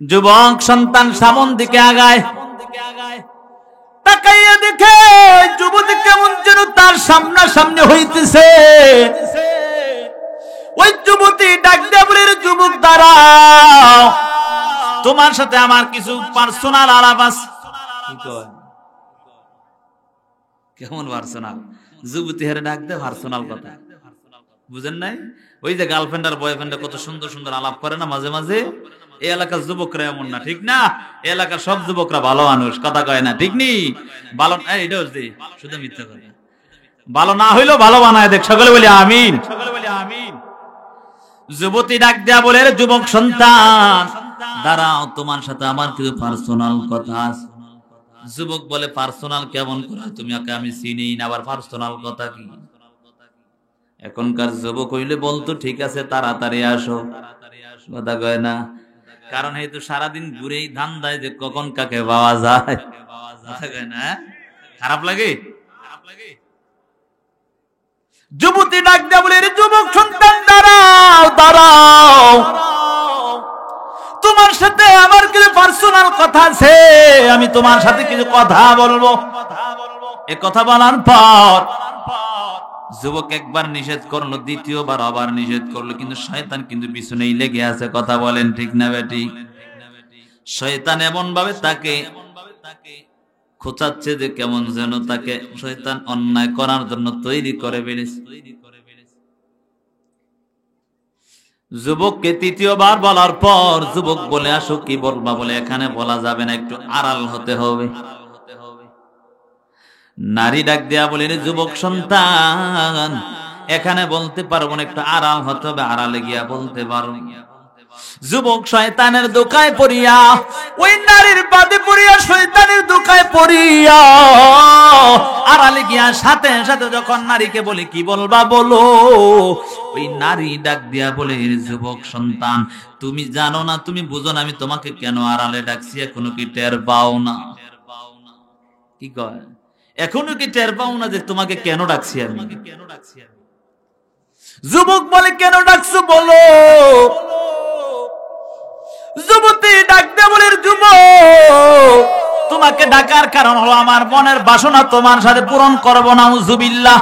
যুবক সন্তান সামন দিকে আগায়, তাকাইয়া দেখে যুবতী কেমন যেন তার সামনাসামনি হইতেছে। ওই যুবতী ডাক দিয়ে বলে, যুবক দাঁড়াও, তোমার সাথে আমার কিছু পার্সোনাল আলাপ আছে। কেমন পার্সোনাল? যুবতী হেরে ডাক দেয় পার্সোনাল কথা, বুঝেন নাই? ওই যে গার্লফ্রেন্ড আর বয়ফ্রেন্ড কত সুন্দর সুন্দর আলাপ করে না মাঝে মাঝে। এই এলাকার যুবকরা এমন না, ঠিক না? এই এলাকার সব যুবকরা ভালো মানুষ, কথা কয় না, ঠিক নি? ভালো এটা হচ্ছে শুধু মিথ্যা কথা। ভালো না হইলেও ভালো বানায় দেখ, সকলে বলি আমিন। যুবতী ডাক দেয়া বলে, যুবক সন্তান দাঁড়াও, তোমার সাথে আমার কিছু পার্সোনাল কথা আছে। যুবক বলে, পার্সোনাল কেমন করে? তুমি আমি চিনি না, আবার পার্সোনাল কথা কি? এখনকার যুবক হইলে বলতো ঠিক আছে তাড়াতাড়ি আসো, কথা কয় না। কারণ এই তো সারাদিন ঘুরেই ধান দেয় যে কখন কাকে পাওয়া যায়, কথা কয় না। খারাপ লাগে? যুবতী ডাক দেয়া বলে, যুবক সন্তান দাঁড়াও দাঁড়াও, তোমার সাথে আমার কিছু পার্সোনাল কথা আছে, আমি তোমার সাথে কিছু কথা বলবো। এ কথা বলার পর যুবক একবার নিষেধ করলো, দ্বিতীয়বার আবার নিষেধ করলো, কিন্তু শয়তান কিন্তু পিছনেই লেগে আছে, কথা বলেন ঠিক না বেটি? শয়তান এমন ভাবে তাকে খোঁচাচ্ছে যে কেমন যেন তাকে শয়তান অন্যায় করার জন্য তৈরি করে ফেলেছে। যুবককে তৃতীয়বার বলার পর যুবক বলে, আসো কি বলবা? বলে, এখানে বলা যাবে না, একটু আড়াল হতে হবে। নারী ডাক দেয়া বলে, যুবক সন্তান এখানে বলতে পারবো না, একটু আড়াল হতে হবে, আড়ালে গিয়া বলতে পারবো। যুবক শয়তানের দোকায় পড়িয়া, ওই নারীর বাদে পড়িয়া, শয়তানের দোকায় পড়িয়া আড়ালে গিয়া সাথে সাথে যখন নারীকে বলে, কি বলবা বলো, ওই নারী ডাক দিয়া বলে, যুবক সন্তান তুমি জানো না, তুমি বুঝো না, আমি তোমাকে কেন আড়ালে ডাকছি, এখনো কি টের পাও না? কি কয়? এখনো কি টের পাও না যে তোমাকে কেন ডাকছি আমি? যুবক বলে, কেন ডাকছো বলো। যুবতী ডাক দিয়ে বলে, যুবক তোমাকে ডাকার কারণ হলো আমার মনের বাসনা তোমার সাথে পূরণ করবো না, নাউজুবিল্লাহ।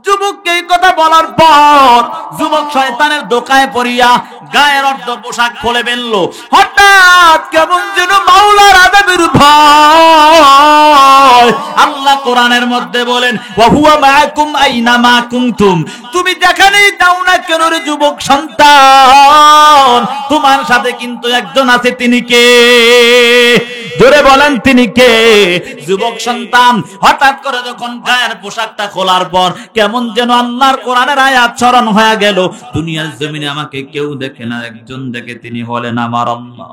যুবককে এই কথা বলার পর যুবক শয়তানের দোকায় পড়িয়া গায়ের অর্ধ পোশাক খুলে ফেললো। হঠাৎ কেমন যেন মাওলার আযাবের ভয়। আল্লাহ কোরআনের মধ্যে বলেন, ওয়া হুয়া মাআকুম আইনা মা কুনতুম, তুমি যেখানেই যাও না কেন রে যুবক সন্তান, তোমার সাথে কিন্তু একজন আছে, তিনি কে? জোরে বলেন, তিনি কে? যুবক সন্তান হঠাৎ করে যখন গায়ের পোশাকটা খোলার পর কেমন যেন আল্লাহর কোরআনের আয়াত স্মরণ হয়ে গেল, দুনিয়ার জমিনে আমাকে কেউ দেখে না, একজন দেখে, তিনি হলেন আমার আল্লাহ।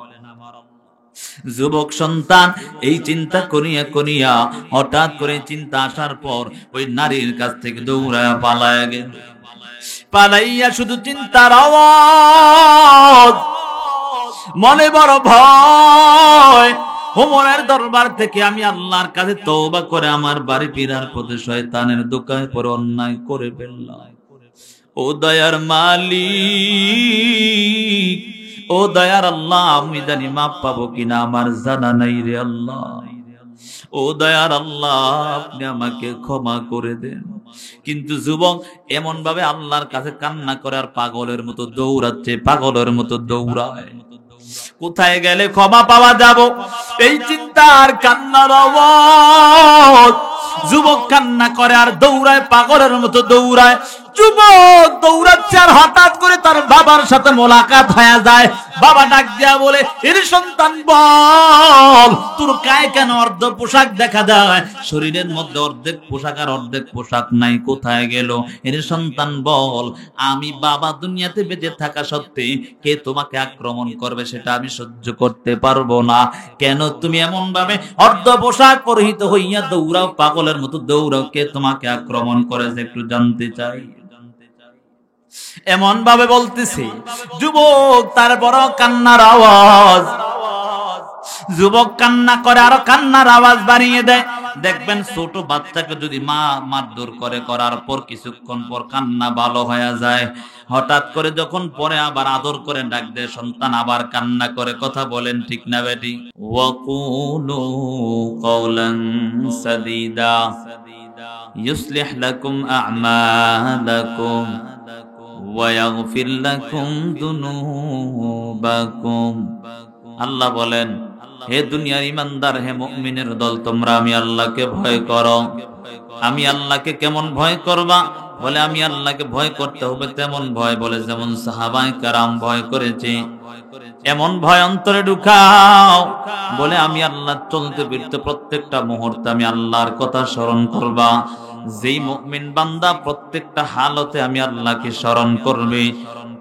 যুবক সন্তান এই চিন্তা করিয়া করিয়া হঠাৎ করে চিন্তা আসার পর ওই নারীর কাছ থেকে দৌড়ায়া পালায়া গেল। পালাইয়া শুধু চিন্তার আওয়াজ, মনে বড় ভয়। ওমরের দরবার থেকে আমি আল্লাহর কাছে তওবা করে আমার বাড়ি ফেরার পথে শয়তানের দোকায় পড়ে অন্যায় করে ফেললাম। ও দয়ার মালিক, ও দয়ার আল্লাহ, আমি জানি মাপ পাবো কিনা আমার জানা নাই রে আল্লাহ। ও দয়ার আল্লাহ, আপনি আমাকে ক্ষমা করে দেন। কিন্তু যুবক এমন ভাবে আল্লাহর কাছে কান্না করে আর পাগলের মতো দৌড়াচ্ছে, পাগলের মতো দৌড়ায়। কোথায় গেলে ক্ষমা পাওয়া যাব, এই চিন্তার কান্নার আওয়াজ। যুবক কান্না করে আর দৌড়ায়, পাগলের মতো দৌড়ায়। যুবক দৌড়াচ্ছে আর হঠাৎ করে তার বাবার সাথে মোলাকাত হয়ে যায়। বাবা ডাক দিয়া বলে, এর সন্তান বল, তোর গায়ে কেন অর্ধ পোশাক দেখা যায়? শরীরের মধ্যে অর্ধেক পোশাক আর অর্ধেক পোশাক নাই, কোথায় গেল? এর সন্তান বল, আমি বাবা দুনিয়াতে বেঁচে থাকা সত্ত্বে কে তোমাকে আক্রমণ করবে সেটা আমি সহ্য করতে পারবো না। কেন তুমি এমন ভাবে অর্ধ পোশাক পরিহিত হইয়া দৌড়াও, পাগলের মতো দৌড়াও? কে তোমাকে আক্রমণ করেছে একটু জানতে চাই। এমন ভাবে বলতেছে। যুবক তার বড় কান্নার আওয়াজ, যুবক কান্না করে, আরো কান্নার আওয়াজ বাড়িয়ে দেয়। দেখবেন ছোট বাচ্চাকে যদি মা মারধর করে, করার পর কিছুক্ষণ পর কান্না ভালো হয়ে যায়, হঠাৎ করে যখন পরে আবার আদর করে ডাক দেয় সন্তান আবার কান্না করে। কথা বলেন ঠিক না বেটি? ওয়াকুলু কওলান সাদীদা ইউসলিহ লাকুম আ'মালাকুম ওয়া ইয়াগফির লাকুম যুনুবাকুম। আল্লাহ বলেন, হে দুনিয়ার ইমানদার, হে মুমিনের দল, তোমরা আমি আল্লাহকে ভয় করো। আমি আল্লাহকে কেমন ভয় করবা? বলে আমি আল্লাহকে ভয় করতে হবে তেমন ভয়, বলে যেমন সাহাবায়ে কেরাম ভয় করেছে এমন ভয় অন্তরে ঢুকাও। বলে আমি আল্লাহ চলতে ফিরতে প্রত্যেকটা মুহূর্তে আমি আল্লাহর কথা স্মরণ করবা। যেই মুমিন বান্দা প্রত্যেকটা হালতে আমি আল্লাহকে স্মরণ করবে,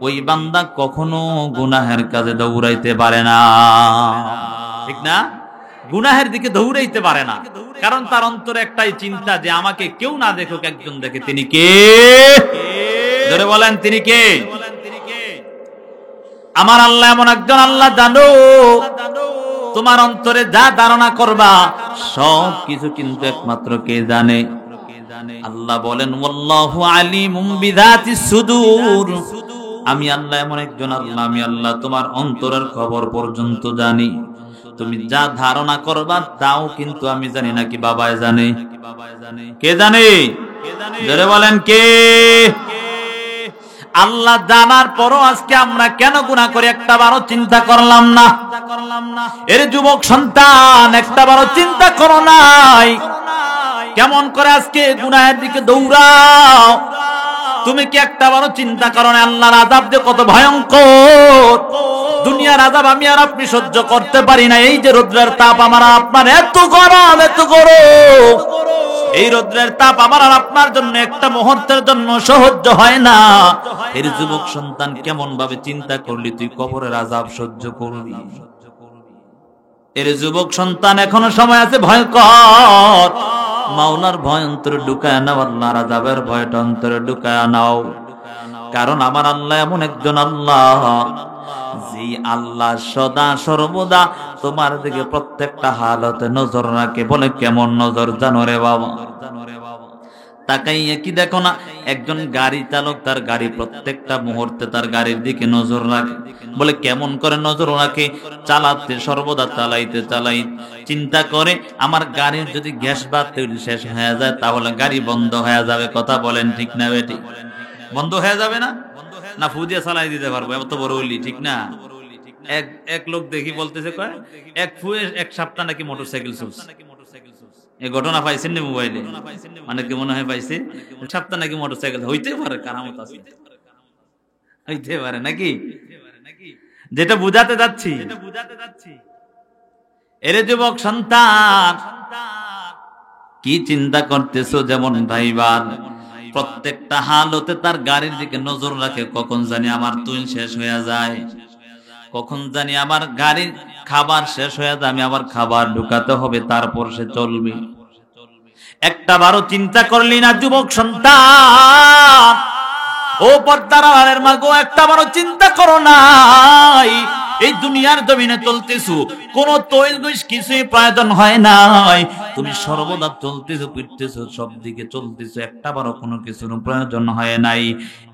ওই বান্দা কখনো গুনাহের কাজে দৌড়াইতে পারে না। ঠিক না? গুনাহের দিকে দৌড়াইতে পারে না, কারণ তার অন্তরে একটাই চিন্তা যে আমাকে কেউ না দেখুক, একজন দেখে। তিনি কে? জোরে বলেন, তিনি কে? আমার আল্লাহ এমন একজন আল্লাহ, জানো তোমার অন্তরে যা ধারণা করবা সব কিছু কিন্তু একমাত্র কে জানে? আল্লাহ বলেন, ওয়াল্লাহু আলিমুম বিযাতিস সুদূর। আমি আল্লাহ এমন একজন আল্লাহ, আমি আল্লাহ তোমার অন্তরের খবর পর্যন্ত জানি। তুমি যা ধারণা করবা তাও কিন্তু আমি জানি, নাকি বাবাই জানে? কে জানে? জোরে বলেন, কে? আল্লাহ জানার পরও আজকে আমরা কেন গুনাহ করি একটা বারও চিন্তা করলাম না। এর যুবক সন্তান, একটা বারও চিন্তা করো নাই কেমন করে আজকে গুনাহের দিকে দৌড়াও? তুমি কি একটা বারও চিন্তা করো না আল্লাহর আযাব যে কত ভয়ঙ্কর? দুনিয়ার আযাব আমি আর আপনি সহ্য করতে পারি না। এই যে রৌদ্রের তাপ আমার আপনার এত গরম, এত গরম, এই রৌদ্রের তাপ আমার আর আপনার জন্য একটা মুহূর্তের জন্য সহ্য হয় না। এর যুবক সন্তান কেমন ভাবে চিন্তা করলি তুই কবরের আযাব সহ্য করবি? এর যুবক সন্তান এখনো সময় আছে, ভয় কর। মাওলার ভয় অন্তরে ঢুকায় নাও, আল্লাহর আযাবের ভয়টা অন্তরে ঢুকায় নাও। কারণ আমার আল্লাহ এমন একজন আল্লাহ, যে আল্লাহ সদা সর্বদা তোমার দিকে প্রত্যেকটা হালতে নজর রাখে। বলে কেমন নজর জানো রে বাবা? তাকাইয়া কি দেখো না, একজন গাড়ি চালক তার গাড়ি প্রত্যেকটা মুহূর্তে তার গাড়ির দিকে নজর রাখে। বলে কেমন করে নজর রাখে? চালাতে সর্বদা চালাইতে চিন্তা করে আমার গাড়ির যদি গ্যাস বা তেল শেষ হয়ে যায় তাহলে গাড়ি বন্ধ হয়ে যাবে। কথা বলেন ঠিক না বেটি? বন্ধ হয়ে যাবে না? না ফুদিয়া চালাই দিতে পারবো, এত বড় হইলি, ঠিক না? এক লোক দেখি বলতেছে, কয় এক ফুয়ে এক সপ্তাহ নাকি মোটরসাইকেল চলছে। এই ঘটনা পাইছেন না মোবাইলে? মানে কি মনে হয় পাইছে? সপ্তাহ নাকি মোটরসাইকেল। হইতে পারে, কারামত আছে, হইতে পারে নাকি? যেটা বুঝাতে যাচ্ছি, এরে যুবক সন্তান কি চিন্তা করতেছো? যেমন ভাইবার প্রত্যেকটা হালতে তার গাড়ির দিকে নজর রাখে, কখন জানি আমার তুল শেষ হয়ে যায়, কখন জানি আমার গাড়ির খাবার শেষ হয়ে যায়, আমি আবার খাবার ঢুকাতে হবে, তারপর সে চলবে। একটা বারও চিন্তা করলি না যুবক সন্তান? ও পর্দার আড়ালের মা গো, একটা বারও চিন্তা করো নাই? এই দুনিয়ার জমিনে চলতেছো, কোন তৈল বিষ কিছুই প্রয়োজন হয় নাই। তুমি সর্বদা চলতেছো, ফিরতেছো, সব দিকে চলতেছো, একটা বারও কোনো কিছুর প্রয়োজন হয় নাই।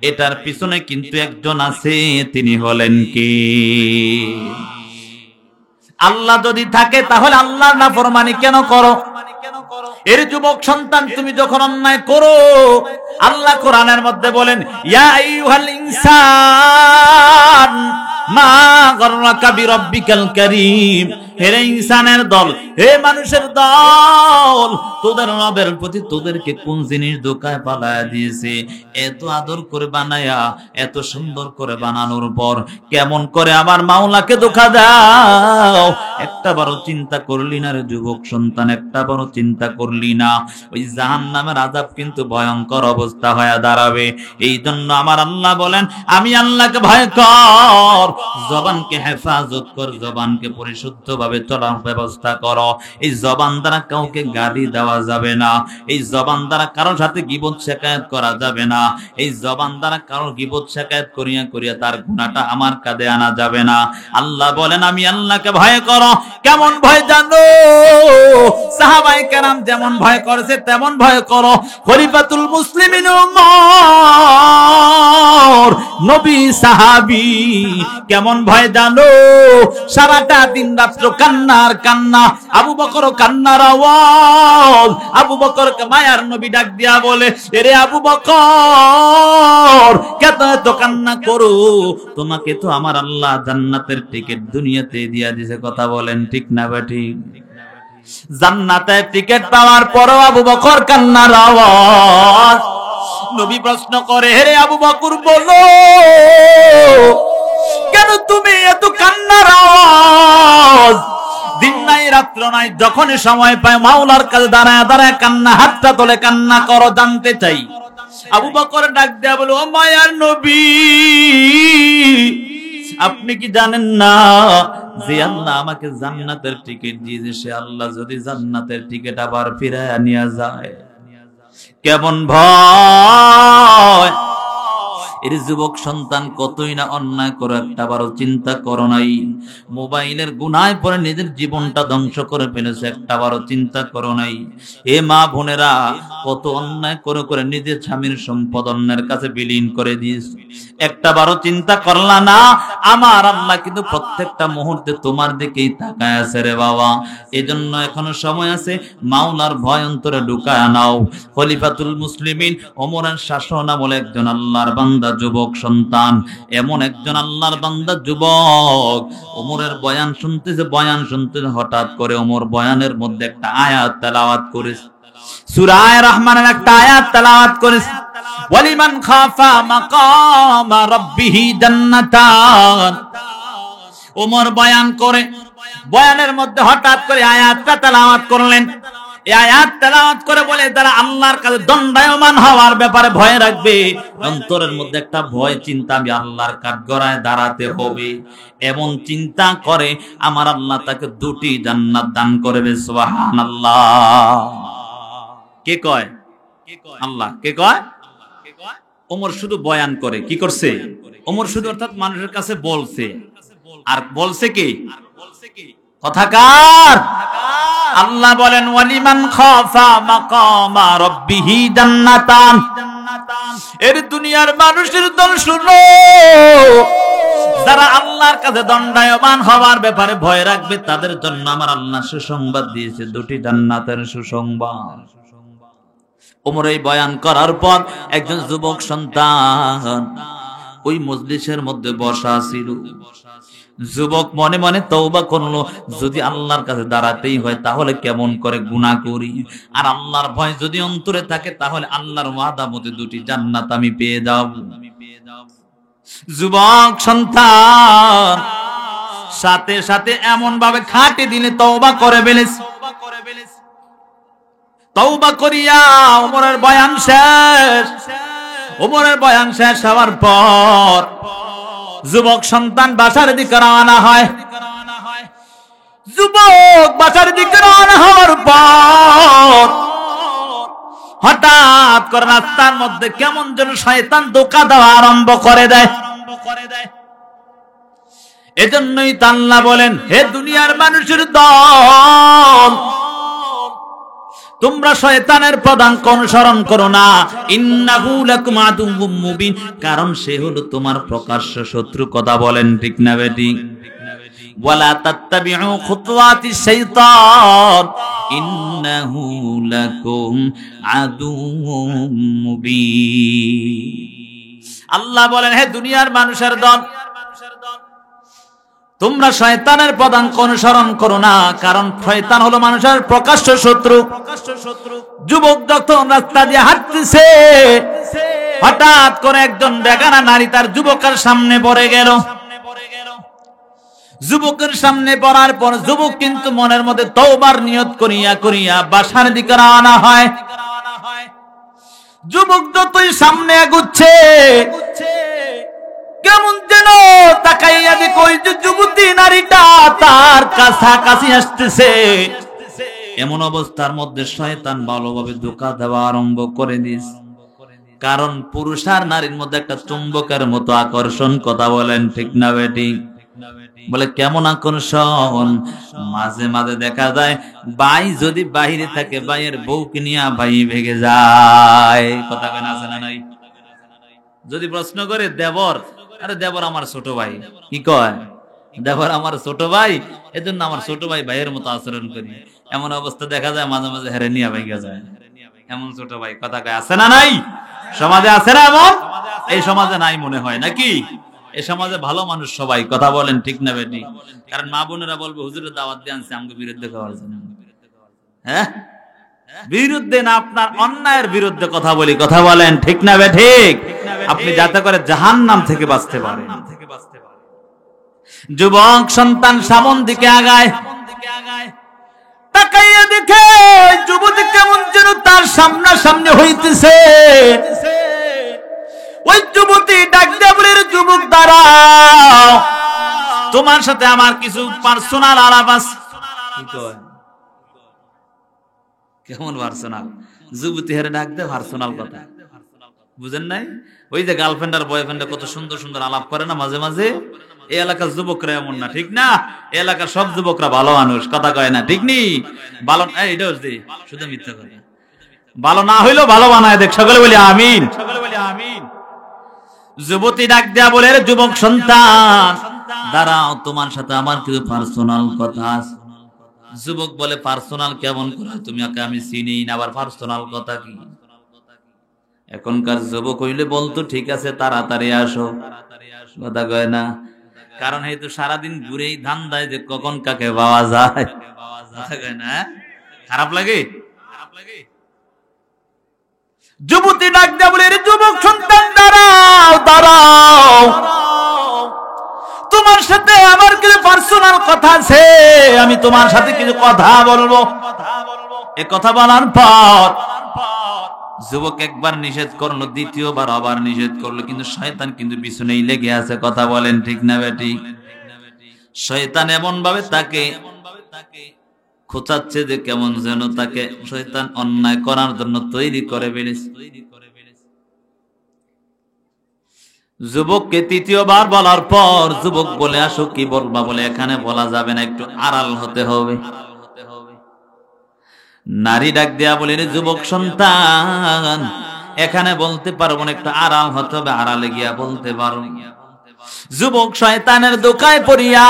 এটার পিছনে কিন্তু একজন আছে, তিনি হলেন কে? আল্লাহ যদি থাকে তাহলে আল্লাহর নাফরমানি কেন করো? এর যুবক সন্তান, তুমি যখন অন্যায় করো, আল্লাহ কোরআনের মধ্যে বলেন, ইয়া আইয়ুহাল ইনসান মা গররাকা বিরাব্বিকাল কারীম। হে ইনসানের দল, হে মানুষের দল, তোদের রবের প্রতি তোদেরকে কোন জিনিস ধোঁকায় পালায়া দিয়েছে? এত আদর করে বানায়া, এত সুন্দর করে বানানোর পর কেমন করে আমার মাওলাকে ধোঁকা দাও? একটা বারও চিন্তা করলি না রে যুবক সন্তান? একটা বারও চিন্তা করলি না? ওই জাহান্নামের আযাব কিন্তু ভয়ঙ্কর অবস্থা হয়ে দাঁড়াবে। এই জন্য আমার আল্লাহ বলেন, আমি আল্লাহকে ভয় কর, জবানকে হেফাজত কর, জবানকে পরিশুদ্ধ ভাবে চলার ব্যবস্থা করো। এই জবান দ্বারা কাউকে গালি দেওয়া যাবে না, এই জবান দ্বারা কারোর সাথে গীবত শিকায়াত করা যাবে না, এই জবান দ্বারা কারোর গীবত শিকায়াত করিয়া করিয়া তার গুনাহটা আমার কাঁধে আনা যাবে না। আল্লাহ বলেন আমি আল্লাহকে ভয় করো। কেমন ভয় জানো? সাহাবায়ে কেরাম যেমন ভয় করেছে তেমন ভয় করো। খলিফাতুল মুসলিমিন ওমর নবী সাহাবী কেমন ভয় জানো? সারাটা দিন রাত্র কান্নার কান্না, আবু বকরও কান্নার আওয়াজ। আবু বকরকে মায়ার নবী ডাক দিয়া বলে, এরে আবু বকর কেন এত কান্না করো? তোমাকে তো আমার আল্লাহ জান্নাতের টিকিট দুনিয়াতে দিয়া দিয়েছে। কথা বলেন ঠিক না বেঠিক? জান্নাতের টিকিট পাওয়ার পরও আবু বকর কান্নার আওয়াজ। নবী প্রশ্ন করে, হে আবু বকর বলো কেন তুমি এত কান্নার আওয়াজ? দিন নাই রাত্র নাই, যখন সময় পায় মাওলার কাছে দাঁড়ায় দাঁড়ায় কান্না, হাতটা তোলে কান্না করো, জানতে চাই। আবু বকর ডাক দেয়া বলে, ও মায়ার নবী আপনি কি জানেন না যে আল্লাহ আমাকে জান্নাতের টিকিট দিয়েছে, সে আল্লাহ যদি জান্নাতের টিকিট আবার ফিরায় নিয়ে যায় কেমন ভয়। এর যুবক সন্তান কতই না অন্যায় করো, একটা বারো চিন্তা করো নাই? মোবাইলের গুনায় পরে নিজের জীবনটা ধ্বংস করে ফেলেছে, একটা বারো চিন্তা করো নাই? এ মা বোনেরা কত অন্যায় করে করে নিজের স্বামীর সম্পদ অন্যের কাছে বিলীন করে দিয়েছে, একটা বারো চিন্তা করলা না? আমার আল্লাহ কিন্তু প্রত্যেকটা মুহূর্তে তোমার দিকেই তাকায় আছে রে বাবা। এজন্য এখনো সময় আছে, মাওলার ভয় অন্তরে ঢুকায় নাও। খলিফাতুল মুসলিমিন ওমরের শাসন আমলে একজন আল্লাহর বান্দা যুবক সন্তান, এমন একজন আল্লাহর বান্দা যুবক ওমরের বয়ান শুনতেছে, বয়ান শুনতেছে, হঠাৎ করে ওমর বয়ানের মধ্যে একটা আয়াত তেলাওয়াত করেছে, সূরা রহমানের একটা আয়াত তেলাওয়াত করেছে, ওয়ালিমান খাফা মাকামা রাব্বিহি জান্নাতান। ওমর বয়ান করে, বয়ানের মধ্যে হঠাৎ করে আয়াতটা তেলাওয়াত করলেন। এই আয়াত তেলাওয়াত করে বলে, তারা আল্লাহর কাছে দণ্ডায়মান হওয়ার ব্যাপারে ভয় রাখবে, অন্তরের মধ্যে একটা ভয় চিন্তা, আমি আল্লাহর কাঠগড়ায় দাঁড়াতে হবে, এমন চিন্তা করে আমার আল্লাহ তাকে দুটি জান্নাত দান করবে। সুবহানাল্লাহ। কে কয়? আল্লাহ। কে কয়? ওমর শুধু বয়ান করে। কি করছে? ওমর শুধু অর্থাৎ মানুষের কাছে বলছে। আর বলছে কি? কথাকার। আল্লাহ বলেন, ওয়ালিমান খাফা মাকামা রাব্বিহি জান্নাতান। এর দুনিয়ার মানুষের দল শুনো, যারা আল্লাহর কাছে দণ্ডায়মান হওয়ার ব্যাপারে ভয় রাখবে তাদের জন্য আমার আল্লাহ সুসংবাদ দিয়েছে, দুটি জান্নাতের সুসংবাদ। ওমর এই বয়ান করার পর একজন যুবক সন্তান ওই মজলিসের মধ্যে বসা ছিল। যুবক মনে মনে তওবা করলো, যদি আল্লাহর কাছে দাঁড়াতেই হয় তাহলে কেমন করে গুনাহ করি, আর আল্লাহর ভয় যদি অন্তরে থাকে তাহলে আল্লাহর ওয়াদা মতে দুটি জান্নাত আমি পেয়ে যাব। যুবক সন্তান সাথে সাথে এমন ভাবে খাটে দিলে তওবা করে ফেলেছে। তওবা করিয়া ওমরের বয়ান শেষ। ওমরের বয়ান শেষ হওয়ার পর যুবক সন্তান বাসার দিকে রওনা হয়। যুবক বাসার দিকে রওনা হওয়ার পর হঠাৎ করে রাস্তার মধ্যে কেমন যেন শয়তান ধোঁকা দেওয়া আরম্ভ করে দেয়। এজন্যই আল্লাহ বলেন, হে দুনিয়ার মানুষের দল, তোমরা শয়তানের পদাঙ্ক অনুসরণ করো না। ইন্নাহু লাকুম আদুউম মুবিন, কারণ সে হলো তোমার প্রকাশ্য শত্রু। কথা বলেন ঠিক না বেটি? ওয়ালা তাত্তাবিউ খুতুওয়াতিশ শাইতান ইন্নাহু লাকুম আদুউম মুবিন। আল্লাহ বলেন, হে দুনিয়ার মানুষের দল, তোমরা শয়তানের পদাঙ্ক অনুসরণ করো না, কারণ শয়তান হলো মানুষের প্রকাশ্য শত্রু। যুবক যখন রাস্তা দিয়ে হাঁটতেছে, হঠাৎ করে একজন বেগানা নারী তার যুবকের সামনে পড়ে গেল। যুবকের সামনে পড়ার পর যুবক কিন্তু মনের মধ্যে তওবার নিয়ত করিয়া করিয়া বাসার দিকে রওনা হয়। যুবক যতই সামনে এগুচ্ছে কেমন যেন তাকাইয়া দেখো ওই যে যুবতী নারীটা তার কাছাকাছি আসতেছে। এমন অবস্থার মধ্যে শয়তান ভালোভাবে ধোঁকা দেওয়া আরম্ভ করে দিয়েছে। কারণ পুরুষ আর নারীর মধ্যে একটা চুম্বকের মতো আকর্ষণ, কথা বলেন ঠিক না বেটি? বলে কেমন আকর্ষণ, মাঝে মাঝে দেখা যায় ভাই যদি বাইরে থাকে ভাইয়ের বউকে নিয়ে ভাই ভেগে যায়, কথা কেন আছে না নাই? যদি প্রশ্ন করে দেবর, আরে দেবর আমার ছোট ভাই, কি কয় দেবর আমার ছোট ভাই, এজন্য আমার ছোট ভাই ভাইয়ের মতো আচরণ করি। এমন অবস্থা দেখা যায় মাঝে মাঝে হেরে নিয়ে ভেগে যায়, এমন ছোট ভাই, কথা কয় আছে না নাই? সমাজে আছে না এমন? এই সমাজে নাই মনে হয় নাকি? এই সমাজে ভালো মানুষ সবাই, কথা বলেন ঠিক না বেটি? কারণ মা বোনেরা বলবে হুজুরের দাওয়াত দিয়ে আনছে আমাকে বিরুদ্ধে খাওয়ার জন্য। হ্যাঁ, বিরুদ্ধে না, আপনার অন্যায়ের বিরুদ্ধে কথা বলি, কথা বলেন ঠিক না বেঠিক? আপনি যাতে করে জাহান্নাম থেকে বাঁচতে পারেন। যুবক সন্তান সামন দিকে আগায়, তাকাইয়া দেখে যুবতী কেমন যেন তার সামনাসামনি হইতেছে। ওই যুবতী ডাক দিয়ে বলে, যুবক দাঁড়াও, তোমার সাথে আমার কিছু পার্সোনাল আলাপ আছে। কেমন পার্সোনাল? যুবতী হেরে ডাক দেয় পার্সোনাল কথা, বুঝেন নাই? ওই যে গার্লফ্রেন্ড আর বয়ফ্রেন্ড কত সুন্দর সুন্দর আলাপ করে না মাঝে মাঝে। এই এলাকার যুবকরা এমন না, ঠিক না? এই এলাকার সব যুবকরা ভালো মানুষ, কথা কয় না, ঠিক নি? ভালো এটা শুধু মিথ্যা কথা, ভালো না হইলেও ভালো বানায় দেখ, সকলে বলি আমিন, সকলে বলি আমিন। যুবতী ডাক দেয়া বলে, যুবক সন্তান দাঁড়াও, তোমার সাথে আমার কিছু পার্সোনাল কথা আছে। যুবক বলে, পার্সোনাল কেমন করে? তুমি ওকে আমি চিনি না, আবার পার্সোনাল কথা কি? এখনকার যুবক হইলে বলতো ঠিক আছে তাড়াতাড়ি আসো, কথা কয় না? কারণ এই তো সারাদিন ঘুরেই ধান দেয় যে কখন কাকে পাওয়া যায়, কথা কয় না? খারাপ লাগে? যুবতী ডাক দেয়া বলে, যুবক সন্তান দাঁড়াও দাঁড়াও, তোমার সাথে আমার কিছু পার্সোনাল কথা আছে, আমি তোমার সাথে কিছু কথা বলবো। এ কথা বলার পর যুবক একবার নিষেধ করলো, দ্বিতীয়বার আবার নিষেধ করলো, কিন্তু শয়তান কিন্তু পিছনেই লেগে আছে, কথা বলেন ঠিক না বেটি? শয়তান এমন ভাবে তাকে খোঁচাচ্ছে যে কেমন যেন তাকে শয়তান অন্যায় করার জন্য তৈরি করে বেড়েছে। যুবককে তৃতীয়বার বলার পর যুবক বলে, আসো কি বলবা? বলে, এখানে বলা যাবে না, একটু আড়াল হতে হবে। নারী ডাক দেয়া বলে, যুবক সন্তান এখানে বলতে পারবো না, একটু আড়াল হতে হবে, আড়ালে গিয়া বলতে পারো। যুবক শয়তানের দোকায় পড়িয়া,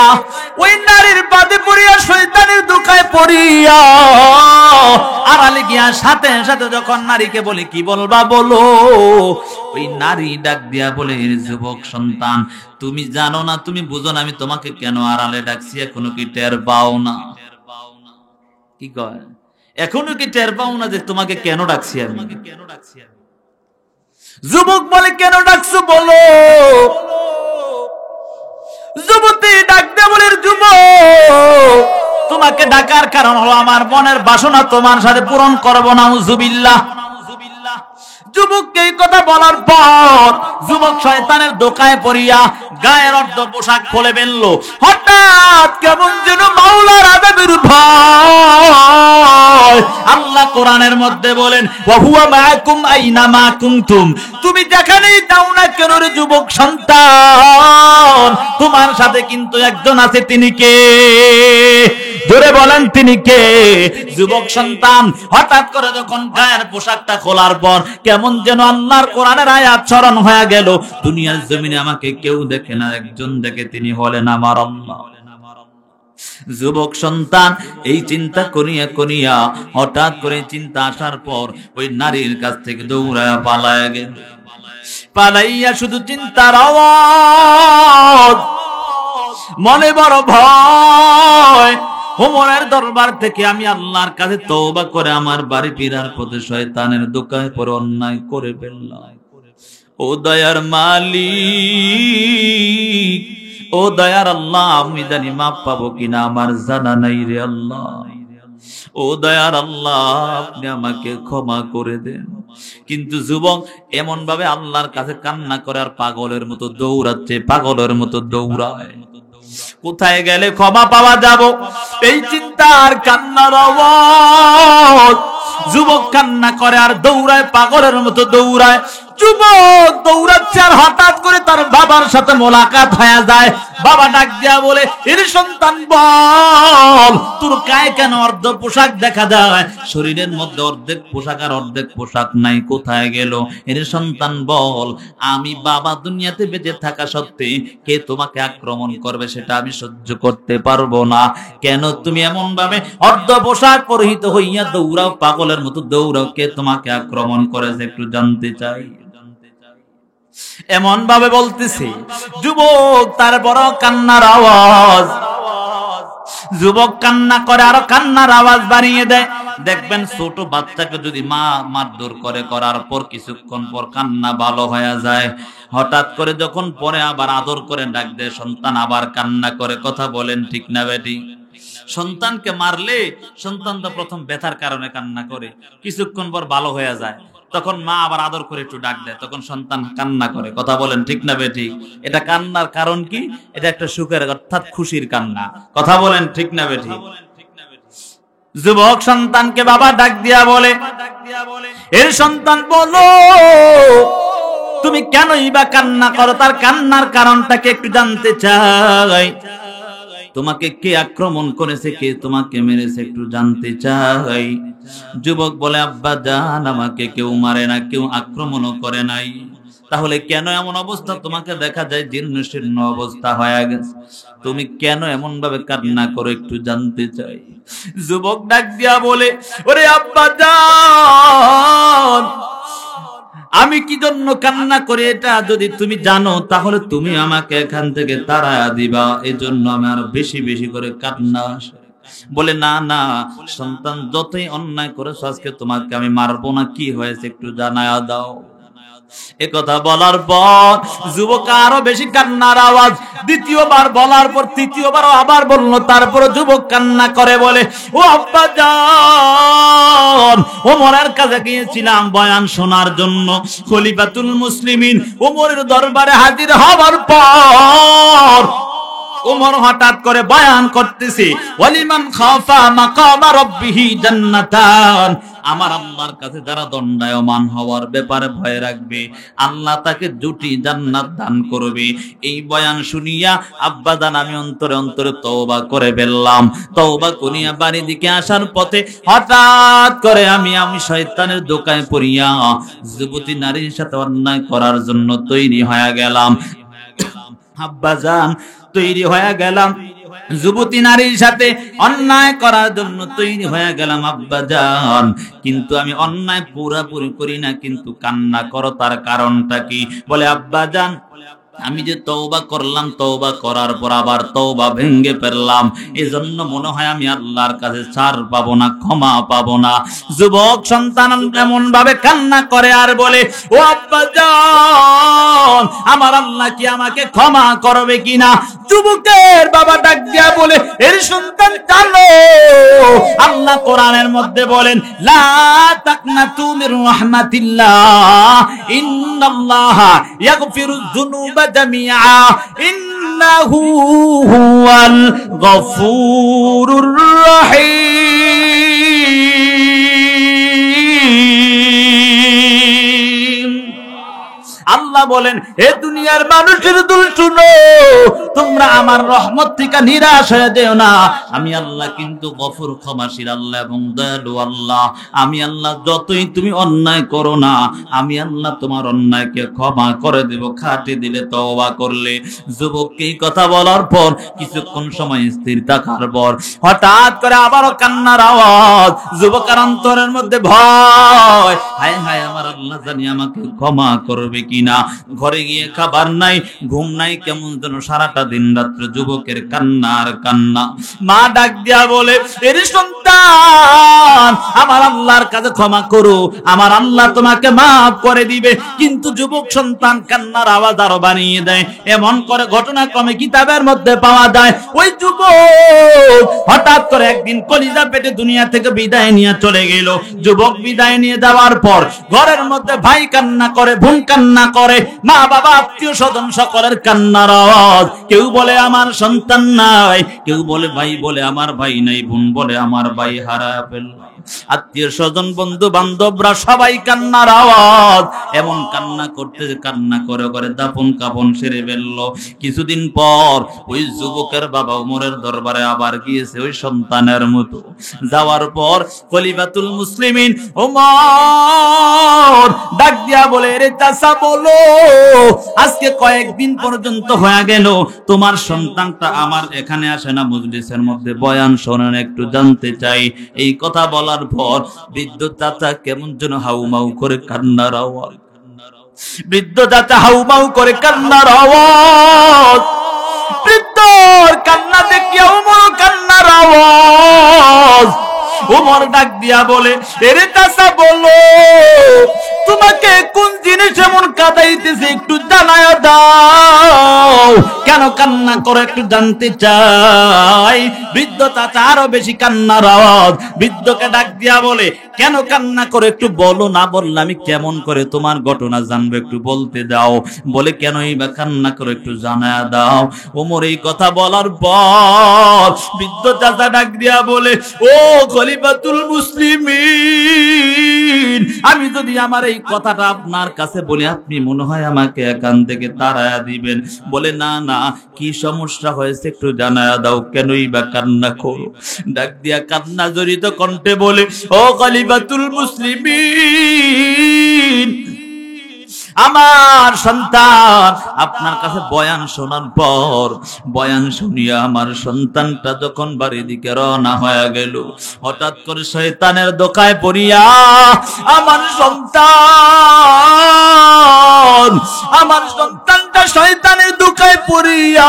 ওই নারীর বাদে পড়িয়া, শয়তানের দোকায় পড়িয়া আড়ালে গিয়া সাথে সাথে যখন নারীকে বলে, কি বলবা বলো, ওই নারী ডাক দিয়া বলে, যুবক সন্তান তুমি জানো না, তুমি বুঝো না আমি তোমাকে কেন আড়ালে ডাকছি, এখনো কি টের পাও না? কি কয়? এখনো কি টের পাও না যে তোমাকে কেন ডাকছি আমি? যুবক বলে, কেন ডাকছো বলো। যুবতী ডাক দে বলে, যুবক তোমাকে ডাকার কারণ হলো আমার মনের বাসনা তোমার সাথে পূরণ করবো না, নাউজুবিল্লাহ। যুবককে এই কথা বলার পর যুবক শয়তানের দোকায় পড়িয়া গায়ের অর্ধ পোশাক খুলে ফেললো। হঠাৎ কেমন যেন মাওলার আযাবের ভয়। আল্লাহ কোরআনের মধ্যে বলেন, ওয়া হুয়া মাআকুম আইনা মা কুনতুম, তুমি যেখানেই যাও না কেন রে যুবক সন্তান, তোমার সাথে কিন্তু একজন আছে, তিনি কে? জোরে বলেন তিনি কে? যুবক সন্তান হঠাৎ করে যখন গায়ের পোশাকটা খোলার পর কেমন যেন আল্লাহর কোরআনের আয়াত স্মরণ হয়ে গেল, দুনিয়ার জমিনে আমাকে কেউ দেখে না, একজন দেখে, তিনি হলেন আমার আল্লাহ। যুবক সন্তান এই চিন্তা করিয়া করিয়া হঠাৎ করে চিন্তা আসার পর ওই নারীর কাছ থেকে দৌড়ায়া পালায়া গেল। পালাইয়া শুধু চিন্তার আওয়াজ, মনে বড় ভয়। ওমরের দরবার থেকে আমি আল্লাহর কাছে তওবা করে আমার বাড়ি ফেরার পথে শয়তানের দোকায় পড়ে অন্যায় করে ফেললাম। ও দয়ার মালিক, ও দয়ার আল্লাহ, আমি জানি মাপ পাবো কিনা আমার জানা নাই রে আল্লাহ। ও দয়ার আল্লাহ, আপনি আমাকে ক্ষমা করে দেন। কিন্তু যুবক এমন ভাবে আল্লাহর কাছে কান্না করে আর পাগলের মতো দৌড়াচ্ছে, পাগলের মতো দৌড়ায়। কোথায় গেলে ক্ষমা পাওয়া যাব, এই চিন্তার কান্নার আওয়াজ। যুবক কান্না করে আর দৌড়ায়, পাগলের মতো দৌড়ায়। যুবক দৌড়াচ্ছে আর হঠাৎ করে তার বাবার সাথে মোলাকাত হয়ে যায়। বাবা ডাক দিয়া বলে, এর সন্তান বল, তোর গায়ে কেন অর্ধ পোশাক দেখা যায়? শরীরের মধ্যে অর্ধেক পোশাক আর অর্ধেক পোশাক নাই, কোথায় গেল? এর সন্তান বল, আমি বাবা দুনিয়াতে বেঁচে থাকা সত্ত্বে কে তোমাকে আক্রমণ করবে সেটা আমি সহ্য করতে পারবো না। কেন তুমি এমন ভাবে অর্ধ পোশাক পরিহিত হইয়া দৌড়াও, পাগলের মতো দৌড়াও? কে তোমাকে আক্রমণ করেছে একটু জানতে চাই। এমন ভাবে বলতেছে যুবক, তার বড় কান্নার আওয়াজ। যুবক কান্না করে, আরো কান্নার আওয়াজ বাড়িয়ে দেয়। দেখবেন ছোট বাচ্চাকে যদি মা মারধর করে, করার পর কিছুক্ষণ পর কান্না ভালো হয়ে যায়। হঠাৎ করে যখন পরে আবার আদর করে ডাক দেয়, সন্তান আবার কান্না করে। কথা বলেন ঠিক না বেটি? সন্তানকে মারলে সন্তান তো প্রথম ব্যথার কারণে কান্না করে, কিছুক্ষণ পর ভালো হয়ে যায়, তখন মা আবার আদর করে একটু ডাক দেয়, তখন সন্তান কান্না করে। কথা বলেন ঠিক না বেটি? এটা কান্নার কারণ কি? এটা একটা সুখের অর্থাৎ খুশির কান্না। কথা বলেন ঠিক না বেটি? যুবক সন্তানকে বাবা ডাক দিয়া বলে, এর সন্তান বলো, তুমি কেনই বা কান্না করো? তার কান্নার কারণটাকে একটু জানতে চাই। তোমাকে কে আক্রমণ করেছে, কে তোমাকে মেরেছে একটু জানতে চাই। যুবক বলে, আব্বা জান, আমাকে কেউ মারে না, কেউ আক্রমণও করে নাই। তাহলে কেন এমন অবস্থা? তোমাকে দেখা যায় জীর্ণ শীর্ণ অবস্থা হয়ে গেছে, তুমি কেন এমন ভাবে কান্না করো একটু জানতে চাই। যুবক ডাক দিয়া বলে, ওরে আব্বা জান, আমি কি জন্য কান্না করে এটা যদি তুমি জানো তাহলে তুমি আমাকে এখান থেকে তাড়ায়া দিবা, এজন্য আমি আরো বেশি বেশি করে কান্না আসে। বলে, না না সন্তান, যতই অন্যায় করেছো আজকে তোমাকে আমি মারবো না, কি হয়েছে একটু জানায়া দাও। একথা বলার পর যুবক আরো বেশি কান্নার আওয়াজ। দ্বিতীয়বার বলার পর তৃতীয়বার আবার বলল, তারপর যুবক কান্না করে বলে, ও আব্বা জান, ওমরের কাছে গিয়েছিলাম বয়ান শোনার জন্য। খলিফাতুল মুসলিমিন ওমরের দরবারে হাজির হবার পর ওমর হঠাৎ করে বয়ান করতেছে, ওয়ালিমান খাফা মাকামা রাব্বিহি জান্নাতান, আমার আল্লাহর কাছে যারা দণ্ডায়মান হওয়ার ব্যাপারে ভয় রাখবে, আল্লাহ তাকে দুটি জান্নাত দান করবে। এই বয়ান শুনিয়া আব্বা জান আমি অন্তরে অন্তরে তওবা করে ফেললাম। তওবা করিয়া বাড়ি দিকে আসার পথে হঠাৎ করে আমি শয়তানের দোকায় পড়িয়া যুবতী নারীর সাথে অন্যায় করার জন্য তৈরি হয়ে গেলাম। আব্বা জান, তৈরি হয়ে গেলাম, যুবতী নারীর সাথে অন্যায় করার জন্য তৈরি হয়ে গেলাম আব্বা জান। কিন্তু আমি অন্যায় পুরাপুরি করি না, কিন্তু কান্না করো, তার কারণটা কি? বলে, আব্বা জান, আমি যে তওবা করলাম, তওবা করার পর আবার তওবা ভেঙে ফেললাম, এজন্য মনে হয় আমি আল্লাহর কাছে ছাড় পাবো না, ক্ষমা পাবো না। যুবক সন্তান এমন ভাবে কান্না করে আর বলে, ও আব্বা জান, আমার আল্লাহ কি আমাকে ক্ষমা করবে কিনা? যুবকের বাবা ডাক দিয়া বলে, এর সন্তান জানো, আল্লাহ কোরআনের মধ্যে বলেন, লা তাকনাতু মির রাহমাতিল্লাহ, ইন্নাল্লাহা ইয়াগফিরুয যুনুবা জামিআ, ইন্নাহু হুয়াল গফুরুর রহিম। আল্লাহ বলেন, হে দুনিয়ার মানুষের দল শুনো, তোমরা আমার রহমত থেকে নিরাশ হয়ে যেও না। আমি আল্লাহ কিন্তু গফুর, ক্ষমাশীল আল্লাহ এবং দয়ালু আল্লাহ। আমি আল্লাহ যতই তুমি অন্যায় করো না, আমি আল্লাহ তোমার অন্যায়কে ক্ষমা করে দেব, খাটে দিলে তওবা করলে। যুবককে এই কথা বলার পর কিছুক্ষণ সময় স্থির থাকার পর হঠাৎ করে আবারও কান্নার আওয়াজ। যুবকের অন্তরের মধ্যে ভয়, হায় হায় আমার আল্লাহ জানি আমাকে ক্ষমা করবে কিনা। ঘরে গিয়ে খাবার নাই, ঘুম নাই, কেমন যেন সারাটা দিন রাত্র যুবকের কান্না আর কান্না। মা ডাক দিয়া বলে, এর সন্তান আমার আল্লাহর কাছে ক্ষমা করো, আমার আল্লাহ তোমাকে মাফ করে দিবে। কিন্তু যুবক সন্তান কান্নার আওয়াজ আরো বানিয়ে দেয়। এমন করে ঘটনাক্রমে কিতাবের মধ্যে পাওয়া যায়, ওই যুবক হঠাৎ করে একদিন কলিজা পেটে দুনিয়া থেকে বিদায় নিয়ে চলে গেল। যুবক বিদায় নিয়ে যাওয়ার পর ঘরের মধ্যে ভাই কান্না করে, বোন কান্না করে, মা বাবা আত্মীয় স্বজন সকলের কান্নার আওয়াজ। কেউ বলে আমার সন্তান নাই, কেউ বলে ভাই বলে আমার ভাই নাই, বোন বলে আমার ভাই হারায় ফেললাম। আত্মীয় স্বজন বন্ধু বান্ধবরা সবাই কান্নার আওয়াজ। এমন কান্না করতে কান্না করে করে দাফন কাফন সেরে ফেললো। কিছুদিন পর ওই যুবকের বাবা ওমরের দরবারে আবার গিয়েছে ওই সন্তানের মতো। যাওয়ার পর খলিফাতুল মুসলিমিন ওমর ডাক দিয়া বলে, রে চাচা বলো, আজকে কয়েকদিন পর্যন্ত হয়ে গেল তোমার সন্তানটা আমার এখানে আসে না, মজলিসের মধ্যে বয়ান শোনেন, একটু জানতে চাই। এই কথা বলার পর বৃদ্ধ চাচা কেমন যেন হাউমাউ করে কান্নার আওয়াজ, বৃদ্ধ চাচা হাউমাউ করে কান্নার আওয়াজ। বৃদ্ধর কান্না দেখিয়া ওমর কান্নার আওয়াজ। ওমর ডাক দিয়া বলে, এরে চাচা বলো, তোমাকে কোন জিনিস এমন কাঁদাইতেছে একটু জানায়া দাও, কেন কান্না করে একটু জানতে চাই। বৃদ্ধ চাচা আরো বেশি কান্নার আওয়াজ। বৃদ্ধকে ডাক দিয়া বলে, কেন কান্না করে একটু বলো, না বললে আমি কেমন করে তোমার ঘটনা জানবো, একটু বলতে দাও। বলে, কেনই বা কান্না করে একটু জানায়া দাও। ওমর এই কথা বলার পর বৃদ্ধ চাচা ডাক দিয়া বলে, ও খলিফাতুল মুসলিমিন, আমি যদি আমার এই কথাটা আপনার কাছে বলি, আপনি মনে হয় আমাকে এখান থেকে তাড়ায়া দিবেন। বলে, না না, কি সমস্যা হয়েছে একটু জানায়া দাও, কেনই বা কান্না করো। ডাক দিয়া কান্না জড়িত কণ্ঠে বলে, ও খলিফাতুল মুসলিমিন, আমার সন্তান আপনার কাছে বয়ান শোনার পর, বয়ান শুনিয়া আমার সন্তানটা যখন বাড়ির দিকে রওনা হয়ে গেল, হঠাৎ করে শয়তানের দোকায় পড়িয়া আমার সন্তানটা শয়তানের দোকায় পড়িয়া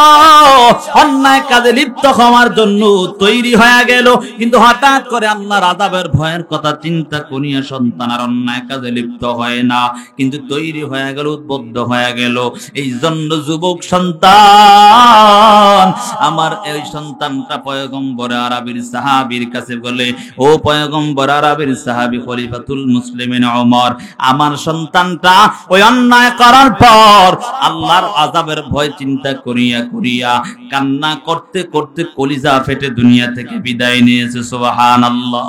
অন্যায় কাজে লিপ্ত হওয়ার জন্য তৈরি হয়ে গেল। কিন্তু হঠাৎ করে আল্লাহর আযাবের ভয়ের কথা চিন্তা করিয়া সন্তান আর অন্যায় কাজে লিপ্ত হয় না, কিন্তু তৈরি হয়ে গেল, উদ্বুদ্ধ হয়ে গেল। এই জন্য যুবক সন্তান আমার এই সন্তানটা পয়গম্বর আরবির সাহাবীর কাছে বলে, ও পয়গম্বর আরবির সাহাবী খলিফাতুল মুসলিমিন ওমর, আমার সন্তানটা ওই অন্যায় করার পর আল্লাহর আযাবের ভয় চিন্তা করিয়া করিয়া কান্না করতে করতে কলিজা ফেটে দুনিয়া থেকে বিদায় নিয়েছে। সুবহানাল্লাহ।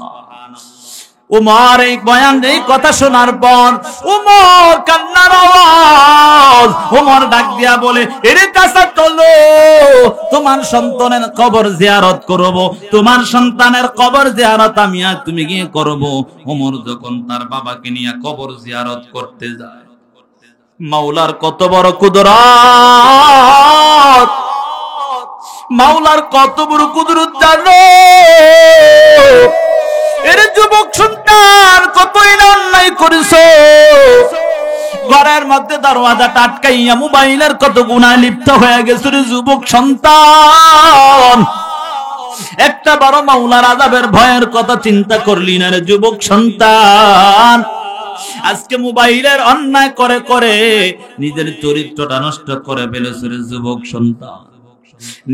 উমর এই বয়ান, এই কথা শোনার পর উমর কান্নার আওয়াজ। উমর ডাক দিয়া বলে, এরে চাচা চলো, তোমার সন্তানের কবর জিয়ারত করব, তোমার সন্তানের কবর জিয়ারত আমি আর তুমি গিয়ে করব। উমর যখন তার বাবাকে নিয়ে কবর জিয়ারত করতে যায়, মাওলার কত বড় কুদরত, মাওলার কত বড় কুদরত জানো। এর যুবক সন্তান কতই না অন্যায় করেছো, ঘরের মধ্যে দরওয়াজাটা আটকাইয়া মোবাইলের কত গুনাহ লিপ্ত হয়ে গেছে রে যুবক সন্তান। একটা বড় মাওলার আযাবের ভয়ের কথা চিন্তা করলি না রে যুবক সন্তান। আজকে মোবাইলের অন্যায় করে করে নিজের চরিত্রটা নষ্ট করে ফেলেছে রে যুবক সন্তান।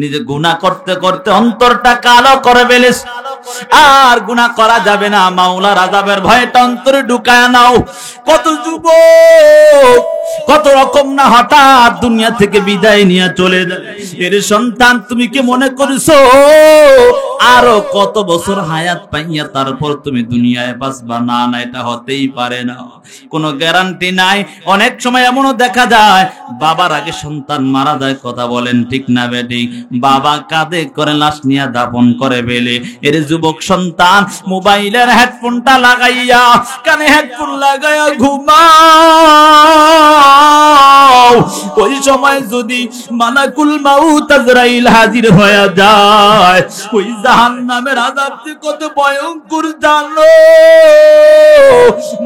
নিজে গুনাহ করতে করতে অন্তরটা কালো করে ফেলেছে, আর গুনাহ করা যাবে না, মাওলার আযাবের ভয়টা অন্তরে ঢুকায় নাও। কত যুবক কত রকম না হঠাৎ দুনিয়া থেকে বিদায় নিয়ে চলে যায়। এর সন্তান, তুমি কি মনে করিছো আরো কত বছর হায়াত পাইয়া তারপর তুমি দুনিয়ায় বাঁচবা? না না, এটা হতেই পারে না, কোনো গ্যারান্টি নাই। অনেক সময় এমনও দেখা যায় বাবার আগে সন্তান মারা যায়। কথা বলেন ঠিক না বেটি? বাবা কাঁধে করে লাশ নিয়ে দাফন করে ফেলে। এর যুবক সন্তান মোবাইলের হেডফোনটা লাগাইয়া, কানে হেডফোন লাগাইয়া ঘুমাও। ওই সময় যদি মালাকুল মাউত আজরাইল হাজির হয়ে যায়, ওই জাহান্নামের আযাব কত ভয়ঙ্কর জানো।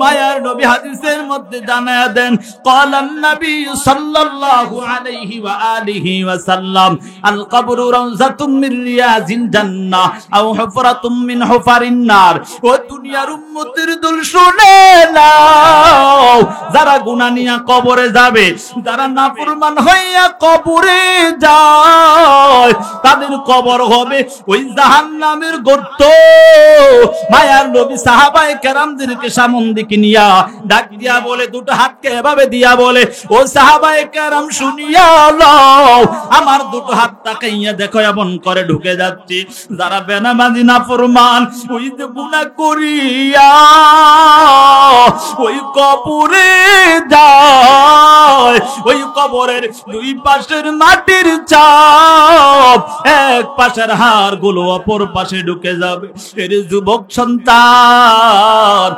মায়ার নবী হাদিসের মধ্যে জানায়া দেন, ক্বালান নবী সাল্লাল্লাহু আলাইহি ওয়া আলিহি ওয়া সাল্লাম, আল কবরু রাউযাতুম মিন রিয়াজিল জান্নাহ আও হুফরাতুম মিন হুফারিন নার। ও দুনিয়ার উম্মতের দল শুনে নাও, যারা গুনাহ নিয়ে কবরে যাবে, যারা নাফরমান হইয়া কবরে যায়, তাদের কবর হবে ওই জাহান্নামের গর্ত। মায়ার নবী সাহাবায়ে কেরামদেরকে সামন দিকে নিয়া ডাক দিয়া বলে, দুটো হাতকে এভাবে দিয়া বলে, ও সাহাবায়ে কেরাম শুনিয়া লও, আমার দুটো হাত তাকাইয়া দেখো এমন করে ঢুকে যাচ্ছি যারা বেনামাজি নাফরমান ওই যে গুনাহ করিয়া ওই কবরে যায়। ওই কবরের দুই পাশের মাটির চাপ, এক পাশের হাড় গুলো অপর পাশে ঢুকে যাবে। এর যুবক সন্তান,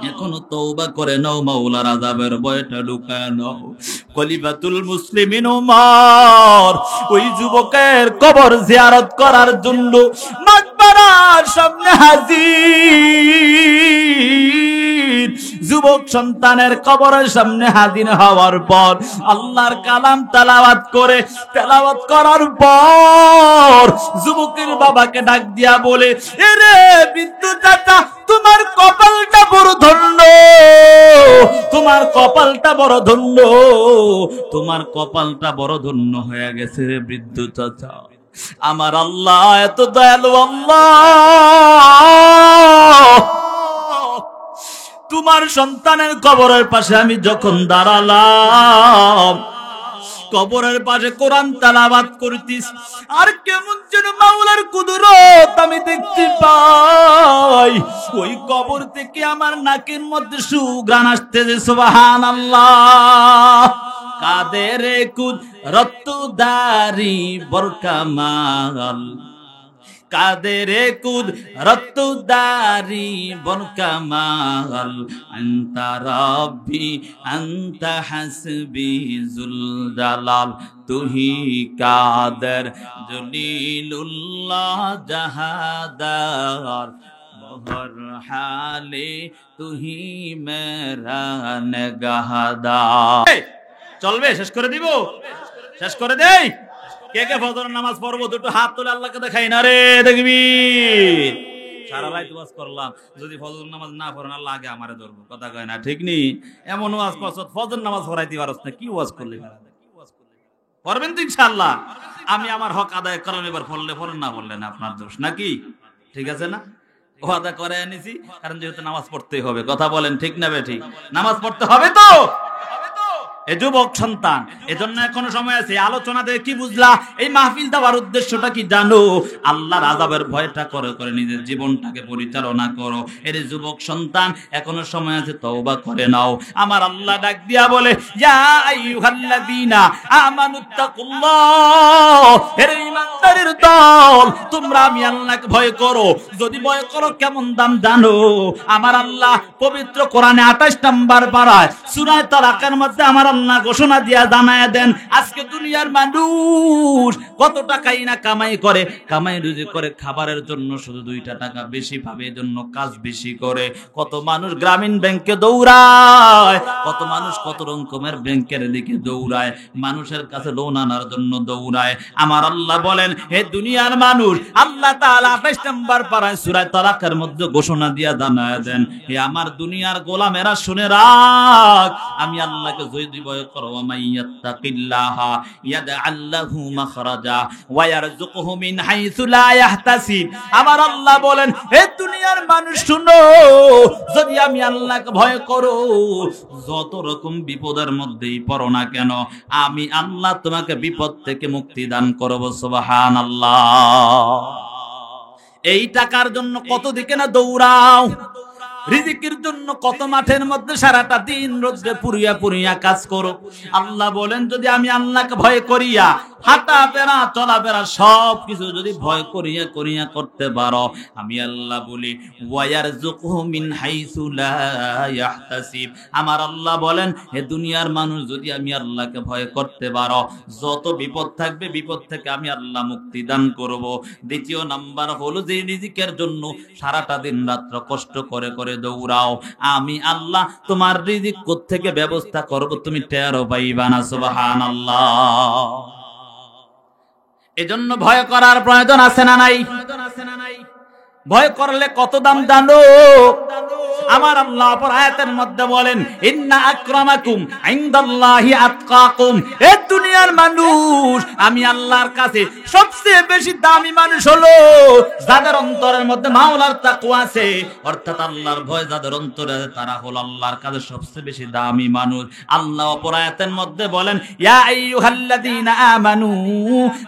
এখনো তওবা করে নাও, মাওলার আযাবের ভয়টা লুকায় নাও। খলিফাতুল মুসলিমিন ওমর ওই যুবকের কবর জিয়ারত করার জন্য মাকবারার সামনে হাজির। যুবক সন্তানের কবরের সামনে হাজির হওয়ার পর আল্লাহর কালাম তেলাওয়াত করে, তেলাওয়াত করার পর যুবকের বাবাকে ডাক দিয়া বলে, এরে বৃদ্ধ চাচা, তোমার কপালটা বড় ধন্য, তোমার কপালটা বড় ধন্য, তোমার কপালটা বড় ধন্য হয়ে গেছে রে বৃদ্ধ চাচা। আমার আল্লাহ এত দয়ালু আল্লাহ, তোমার সন্তানের কবরের পাশে আমি যখন দাঁড়ালাম, কবরের পাশে কোরআন তেলাওয়াত করতিস, আর কেমন যেন মাওলার কুদরত আমি দেখতে পাই। ওই কবর থেকে আমার নাকের মধ্যে সুঘ্রাণ আসতেছে, সুবহানাল্লাহ। কাদের কুদরত দারি বরকামাল, কাদের কুদরত দারি বরকামাল, আনতা রাব্বি আনতা হাসবি যুল জালাল, তুহি কাদের জলিলুল্লাহ জাহাদার, বহর হালে তুহি মেরা নিগাহদার। চলবে? শেষ করে দিব? শেষ করে দেই? কে কে ফজরের নামাজ পড়বো দুটো হাত তুলে আল্লাহকে দেখাই না রে, দেখবি সারা রাত ওয়াজ করলাম, যদি ফজর নামাজ না পড়েন আল্লাহ আগে আমারে ধরবো, কথা কয় না? ঠিক নি? এমন ওয়াজ করছ ফজর নামাজ পড়াইতে পারছ না, কি ওয়াজ করলি? পড়বেন তো ইনশাআল্লাহ। আমি আমার হক আদায় করলাম, এবার পড়লে পড়েন, না পড়লেন আপনার দোষ নাকি? ঠিক আছে না? ওয়াদা করে এনেছি, কারণ যেহেতু নামাজ পড়তেই হবে। কথা বলেন ঠিক না বেঠিক? নামাজ পড়তে হবে তো। এ যুবক সন্তান, এজন্য এখনো সময় আছে। আলোচনা দিয়ে কি বুঝলা? এই মাহফিল দেওয়ার উদ্দেশ্যটা কি জানো? আল্লাহর আযাবের ভয়টা করে করে নিজের জীবনটাকে পরিচালনা করো। এর যুবক সন্তান, এখনো সময় আছে, তওবা করে নাও। আমার আল্লাহ ডাক দিয়া বলে, ইয়া আইয়ুহাল্লাযীনা আমানুত্তাকুল্লাহ, এর ঈমানদারের দল, তোমরা আমি আল্লাহকে ভয় করো। যদি ভয় করো কেমন দাম জানো? আমার আল্লাহ পবিত্র কোরআনে 28 নম্বর পারায় সূরা তালাকের মধ্যে আমার আল্লাহ ঘোষণা দিয়া জানায়া দেন, আজকে দুনিয়ার মানুষ কত টাকাই না কামাই করে, কামাই রুজি করে খাবারের জন্য শুধু 2টা টাকা বেশি পাবে, এজন্য কাজ বেশি করে। কত মানুষ গ্রামীণ ব্যাংকে দৌড়ায়, কত মানুষ কত রকমের ব্যাংকের দিকে দৌড়ায়, মানুষের কাছে লোন আনার জন্য দৌড়ায়। আমার আল্লাহ বলেন, হে দুনিয়ার মানুষ, আল্লাহ তাআলা 28 নম্বর পারায় সূরা তালাকের মধ্যে ঘোষণা দিয়া জানায়া দেন, হে আমার দুনিয়ার গোলামেরা শুনে রাখ, আমি আল্লাহকে যদি ভয় করো, মাইয়াত্তাকিল্লাহা ইয়াজআল লাহু মাখরাজা ওয়া ইয়ারযুকহু মিন হাইসু লা ইয়াহতাসিব। আমার আল্লাহ বলেন, হে দুনিয়ার মানুষ শুনো, যদি আমি আল্লাহকে ভয় করো, যত রকম বিপদের মধ্যেই পড়ো না কেন, আমি আল্লাহ তোমাকে বিপদ থেকে মুক্তি দান করব। সুবহানাল্লাহ। এই টাকার জন্য কত দিকে না দৌড়াও, রিজিকের জন্য কত মাঠের মধ্যে সারাটা দিন রোদ্রে পুরিয়া পুরিয়া কাজ করো। আল্লাহ বলেন, যদি আমি আল্লাহকে ভয় করিয়া হাঁটা ফেরা চলাফেরা সবকিছু যদি ভয় করিয়া করিয়া করতে পারো, আমি আল্লাহ বলি ওয়ায়ারযুকুহু মিন হাইসু লা ইয়াহতাসিব। আমার আল্লাহ বলেন, হে দুনিয়ার মানুষ, যদি আমি আল্লাহকে ভয় করতে পারো, যত বিপদ থাকবে বিপদ থেকে আমি আল্লাহ মুক্তি দান করব। দ্বিতীয় নাম্বার হলো যে রিজিকের জন্য সারাটা দিন রাত্র কষ্ট করে করে দৌড়াও, আমি আল্লাহ তোমার রিজিক কোত্থেকে ব্যবস্থা করব তুমি টেরও পাইবা না। সুবহানাল্লাহ। এজন্য ভয় করার প্রয়োজন আছে না নাই? ভয় করলে কত দাম জানো? আমার আল্লাহ অপর আয়াতের মধ্যে বলেন, ইন্না আকরামাকুম ইনদাল্লাহি আতকাকুম। এ দুনিয়ার মানুষ, আমি আল্লাহর কাছে সবচেয়ে বেশি দামি মানুষ হলো যাদের অন্তরের মধ্যে মাওলার তাকওয়া আছে, অর্থাৎ আল্লাহর ভয় যাদের অন্তরে আছে, তারা হলো আল্লাহর কাছে সবচেয়ে বেশি দামি মানুষ। আল্লাহ অপর আয়াতের মধ্যে বলেন, ইয়া আইয়ুহাল্লাযীনা আমানু,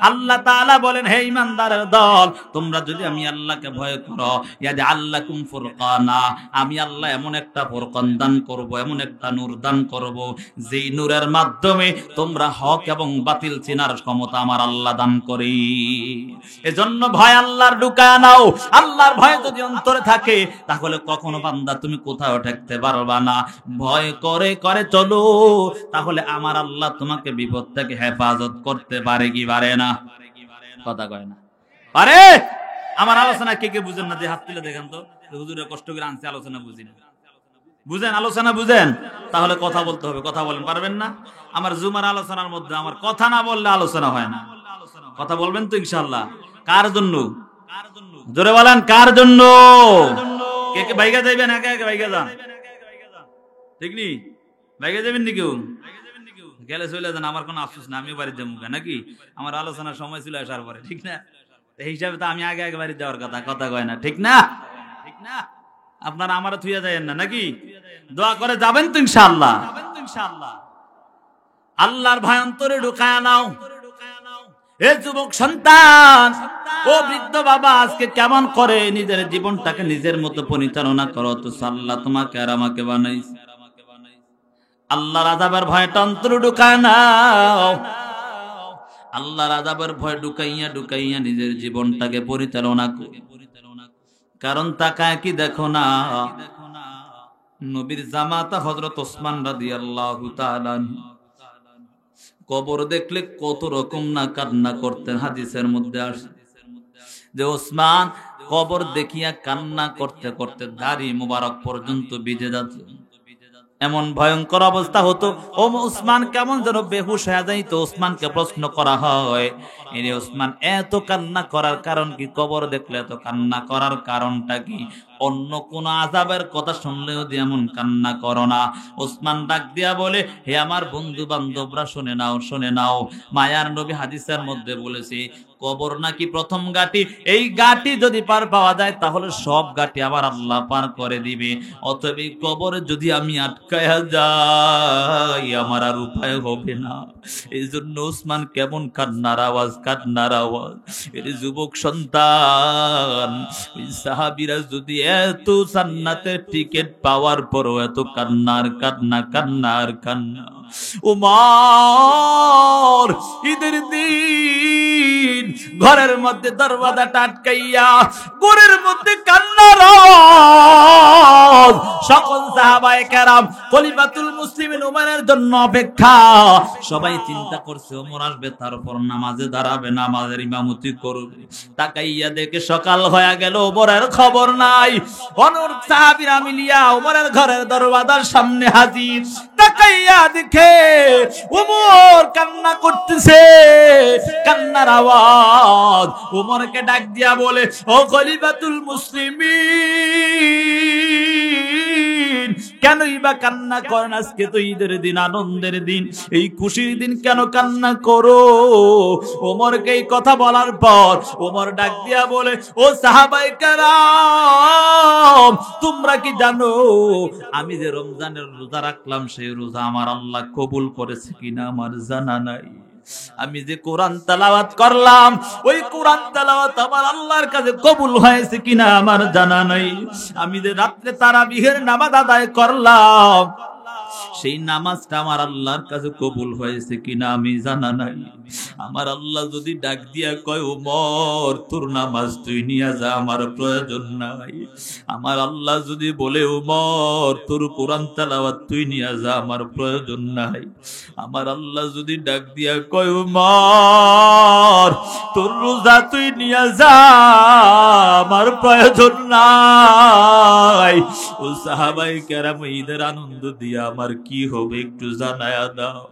আল্লাহ তাআলা বলেন, হে ঈমানদারের দল, তোমরা যদি আমি আল্লাহকে ভয় করো, ইয়াজআল লাকুম ফুরকানা, আমি আল্লাহ এমন একটা ফুরকান দান করব, এমন একটা নূর দান করব, যেই নূরের মাধ্যমে তোমরা হক এবং বাতিল চেনার ক্ষমতা আমার আল্লাহ দান করি। এজন্য ভয় আল্লাহর ঢুকায় নাও। আল্লাহর ভয় যদি অন্তরে থাকে, তাহলে কখনো বান্দা তুমি কোথাও ঠেকতে পারবা না। ভয় করে করে চলো, তাহলে আমার আল্লাহ তোমাকে বিপদ থেকে হেফাজত করতে পারে কি পারে না? কথা কয় না পারে? আমার আলোচনা কে কে বুঝেন না? যে হাত তুলে দেখেন তো, হুজুরে কষ্ট করে আনছে, আলোচনা বুঝি না। বুঝেন? আলোচনা বুঝেন? তাহলে কথা বলতে হবে। কথা বলেন, পারবেন না? আমার জুমার আলোচনার মধ্যে আমার কথা না বললে আলোচনা হয় না। কথা বলবেন তো ইনশাআল্লাহ? কার জন্য? জোরে বলেন, কার জন্য? কে কে বাইগা যাইবেন? একে একে বাইগা যান, ঠিক নি? বাইগা যাবেন নি? কেউ গেলে চলে যান, আমার কোনো আফসোস না, আমিও বাড়ি যাবো নাকি? আমার আলোচনার সময় ছিল আসার পরে, ঠিক না? এই হিসাবে তো আমি আগে আগে বাড়ি যাওয়ার কথা। কথা কয় না, ঠিক না? ঠিক না? আপনারা আমারও থুইয়া যাবেন না নাকি? দোয়া করে যাবেন তো ইনশাআল্লাহ। আল্লাহর ভয় অন্তরে ঢুকায়া নাও। এ যুবক সন্তান, ও বৃদ্ধ বাবা, আজকে কেমন করে নিজের জীবনটাকে নিজের মতো পরিচালনা করো তো আল্লাহ তোমাকে আর আমাকে বানাইছে। আল্লাহর আযাবের ভয়টা অন্তরে ঢুকায় নাও। আল্লাহর আযাবের ভয় ঢুকাইয়া ঢুকাইয়া নিজের জীবনটাকে পরিচালনা করো। কারণ তাকায় কি দেখো না, নবীর জামাতা হযরত ওসমান রাদিয়াল্লাহু তাআলা কবর দেখলে কত রকম না কান্না করতেন। হাদিসের মধ্যে আসে যে ওসমান কবর দেখিয়া কান্না করতে করতে দাড়ি মুবারক পর্যন্ত ভিজে যাচ্ছে। এমন ভয়ঙ্কর অবস্থা হতো। ও ওসমান কেমন যেন বেহুশ হয়ে যাইতো। ওসমানকে প্রশ্ন করা হয়, এরে ওসমান, এত কান্না করার কারণ কি? কবর দেখলে এত কান্না করার কারণটা কি? অন্য কোন আযাবের কথা শুনলেও দিয়ে এমন কান্না করো না। ওসমান ডাক দিয়া বলে, হে আমার বন্ধু বান্ধবরা, শুনে নাও, শুনে নাও। মায়ার নবী হাদিসের মধ্যে বলেছে, কবর নাকি প্রথম ঘাটি। এই ঘাটি যদি পার পাওয়া যায়, তাহলে সব ঘাটি আবার আল্লাহ পার করে দিবে। অতএব এই কবরে যদি আমি আটকায়া যাই, আমার আর উপায় হবে না। এই জন্য ওসমান কেমন কান্নার আওয়াজ, কান্নার আওয়াজ। এর যুবক সন্তান, ওই সাহাবীরা যদি এত জান্নাতের টিকিট পাওয়ার পরও এত কান্নার কান্না, কান্নার কান্না। উমর ঈদের দিন ঘরের মধ্যে দরওয়াজাটা আটকাইয়া ঘরের মধ্যে কান্নার আওয়াজ। সকল সাহাবায়ে কেরাম খলিফাতুল মুসলিমিন ওমরের জন্য অপেক্ষা। সবাই চিন্তা করছে ওমর আসবে, তারপর নামাজে দাঁড়াবে, নামাজের ইমামতি করবে। তাকাইয়া দেখে সকাল হয়ে গেল, ওমরের খবর নাই। অনর সাহাবীরা মিলিয়া ওমরের ঘরের দরওয়াজার সামনে হাজির। তাকাইয়া দেখে ওমর কান্না করতেছে, কান্নার আওয়াজ। ওমরকে ডাক দিয়া বলে, ও খলিফাতুল মুসলিমিন, কেনই বা কান্না করেন? আজকে তো ঈদের দিন, আনন্দের দিন, এই খুশির দিন, কেন কান্না করো? ওমরকে এই কথা বলার পর ওমর ডাক দিয়া বলে, ও সাহাবায়ে কেরাম, তোমরা কি জানো আমি যে রমজানের রোজা রাখলাম, সেই রোজা আমার আল্লাহ কবুল করেছে কিনা আমার জানা নাই। আমি যে কোরআন তেলাওয়াত করলাম, ওই কোরআন তেলাওয়াত আমার আল্লাহর কাছে কবুল হয়েছে কিনা আমার জানা নাই। আমি যে রাত্রে তারাবিহের নামাজ আদায় করলাম, সেই নামাজটা আমার আল্লাহর কাছে কবুল হয়েছে কিনা আমি জানা নাই। আমার আল্লাহ যদি ডাক দিয়া কয় ওমর তোর নামাজ তুই নিয়ে যা, আমার প্রয়োজন নাই। আমার আল্লাহ যদি বলে ওমর তোর কোরআন তেলাওয়াত তুই নিয়ে যা, আমার প্রয়োজন নাই। আমার আল্লাহ যদি ডাক দিয়া কয় ওমর তোর রোজা তুই নিয়ে যা, আমার প্রয়োজন নাই। ও সাহাবায়ে কেরাম ঈদের আনন্দ দিয়া আমার কি হবে একটু জানায়া দাও।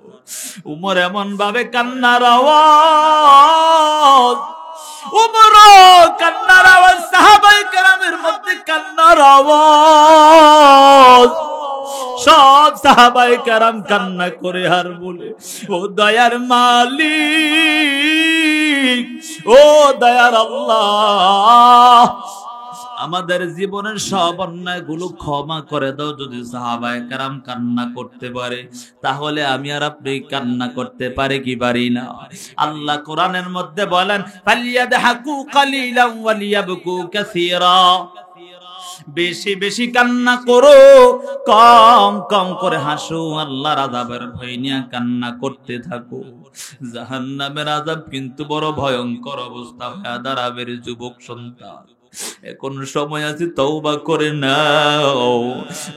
উমর এমন ভাবে কান্নার আওয়াজ, উমর কান্নার আওয়াজ, সাহাবায়ে কেরামের মধ্যে কান্নার আওয়াজ। সব সাহাবায়ে কেরাম কান্না করে আর বলে ও দয়ার মালিক, ও দয়ার আল্লাহ, আমাদের জীবনের সব অন্যায় গুলো ক্ষমা করে দাও। যদি সাহাবায়ে কেরাম কান্না করতে পারে তাহলে আমি আর আপনি কান্না করতে পারি কি পারি না? আল্লাহ কোরআনের মধ্যে বলেন ফালিয়াদহাকু কালিলান ওয়ালিয়াবকু কাসীরা, বেশি বেশি কান্না করো, কম কম করে হাসো। আল্লাহর আযাবের ভয় নিয়ে কান্না করতে থাকো। জাহান্নামের আযাব কিন্তু বড় ভয়ঙ্কর অবস্থা হয়ে দাঁড়াবে রে যুবক সন্তান। এখন সময় আছে তওবা করে নাও।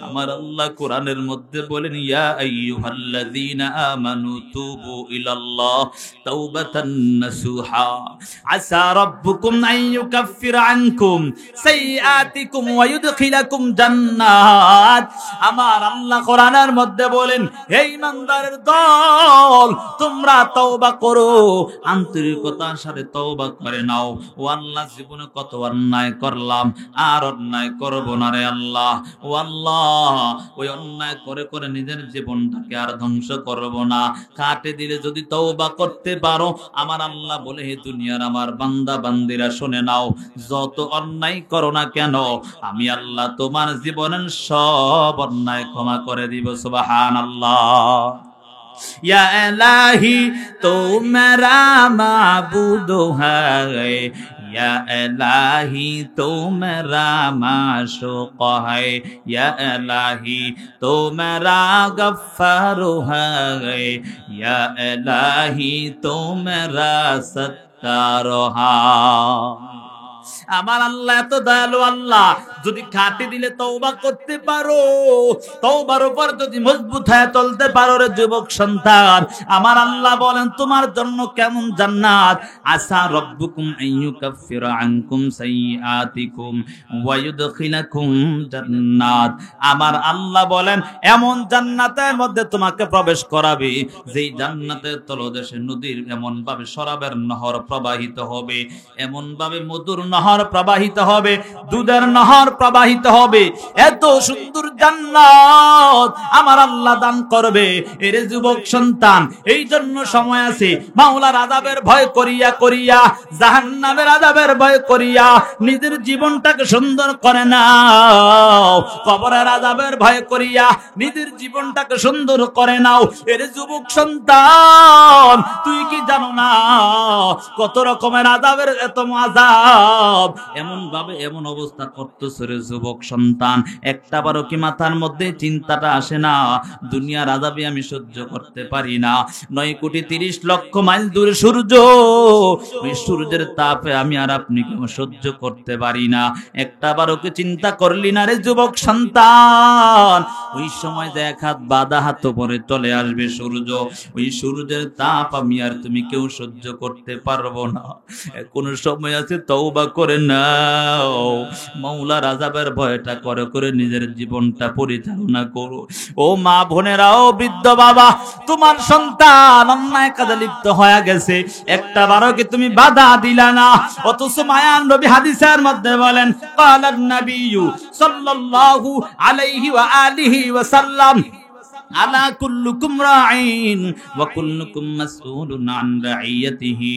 আমার আল্লাহ কোরআনের মধ্যে বলেন ইয়া আইয়ুহাল্লাযীনা আমানু তুবু ইলাল্লাহ তাওবাতান নাসুহা আসা রাব্বুকুম আন ইউকাফফিরা আনকুম সাইয়্যাতিকুম ওয়া ইউদখিলাকুম জান্নাত। আমার আল্লাহ কোরআনের মধ্যে বলেন হে ঈমানদারের দল, তোমরা তওবা করো, আন্তরিকতার সাথে তওবা করে নাও। ও আল্লাহ, জীবনে কত অন্যায় করলাম, আর অন্যায় করব না রে আল্লাহ। ও আল্লাহ, ওই অন্যায় করে করে নিজের জীবনটাকে আর ধ্বংস করব না। কাটে দিলে যদি তওবা করতে পারো, আমার আল্লাহ বলে হে দুনিয়ার আমার বান্দা বান্দিরা শুনে নাও, যত অন্যায় করো না কেন আমি আল্লাহ তোমার জীবনের সব অন্যায় ক্ষমা করে দিব। সুবহানাল্লাহ। या इलाही तो मेरा माबूद है, या इलाही तो मेरा माशूक है, या इलाही तो मेरा गफ्फार है, या इलाही तो मेरा सत्तार है। আমার আল্লাহ এত দয়ালু আল্লাহ, যদি খাটি দিলে তওবা করতে পারো, তওবার উপর যদি মজবুত হয়ে চলতে পারো রে যুবক সন্তান, আমার আল্লাহ বলেন তোমার জন্য কেমন জান্নাত। আসা রাব্বুকুম আইয়ুকাফিরা আনকুম সাইয়্যাতিকুম ওয়া ইউদখিলাকুম জান্নাত। আমার আল্লাহ বলেন এমন জান্নাতের মধ্যে তোমাকে প্রবেশ করাবে, যেই জান্নাতের তলদেশে নদীর এমন ভাবে শরাবের নহর প্রবাহিত হবে, এমন ভাবে মধুর নহর প্রবাহিত হবে, দুধের নহর প্রবাহিত হবে। এত সুন্দর জান্নাত আমার আল্লাহ দান করবে। এরে যুবক সন্তান, এই জন্য সময় আছে মাওলার আযাবের ভয় করিয়া করিয়া, জাহান্নামের আযাবের ভয় করিয়া নিজের জীবনটাকে সুন্দর করে নাও। কবরের আযাবের ভয় করিয়া নিজের জীবনটাকে সুন্দর করে নাও। এরে যুবক সন্তান, তুই কি জানো না কত রকমের আযাবের এত আযাব, এমন ভাবে এমন অবস্থা করতেছে রে যুবক সন্তান, একটা বারো কি মাথার মধ্যে চিন্তাটা আসে না দুনিয়ার আযাবে আমি সহ্য করতে পারি না। 9,30,00,000 মাইল দূরে সূর্য, ওই সূর্যের তাপে আমি আর আপনি কেউ সহ্য করতে পারি না। একটা বারো কি চিন্তা করলি না রে যুবক সন্তান, ওই সময় এক হাত বাঁধা হাত পরে চলে আসবে সূর্য, ওই সূর্যের তাপ আমি আর তুমি কেউ সহ্য করতে পারবো না। কোন সময় আছে তওবা করে নাও, মাওলার আযাবের ভয়টা করে করে নিজের জীবনটা পরিচালনা করো। ও মা বোনেরা, ও বৃদ্ধ বাবা, তোমার সন্তান অন্যায় কাজে লিপ্ত হয়ে গেছে, একটা বারো কি তুমি বাধা দিলা না? অথচ মায়ান নবী হাদিসের মধ্যে বলেন ক্বালান নাবিয়্যু সাল্লাল্লাহু আলাইহি ওয়া আলিহি ওয়া সাল্লাম আলা কুল্লুকুম রাঈন ওয়া কুল্লুকুম মাসউলুন আন রাইয়াতিহি।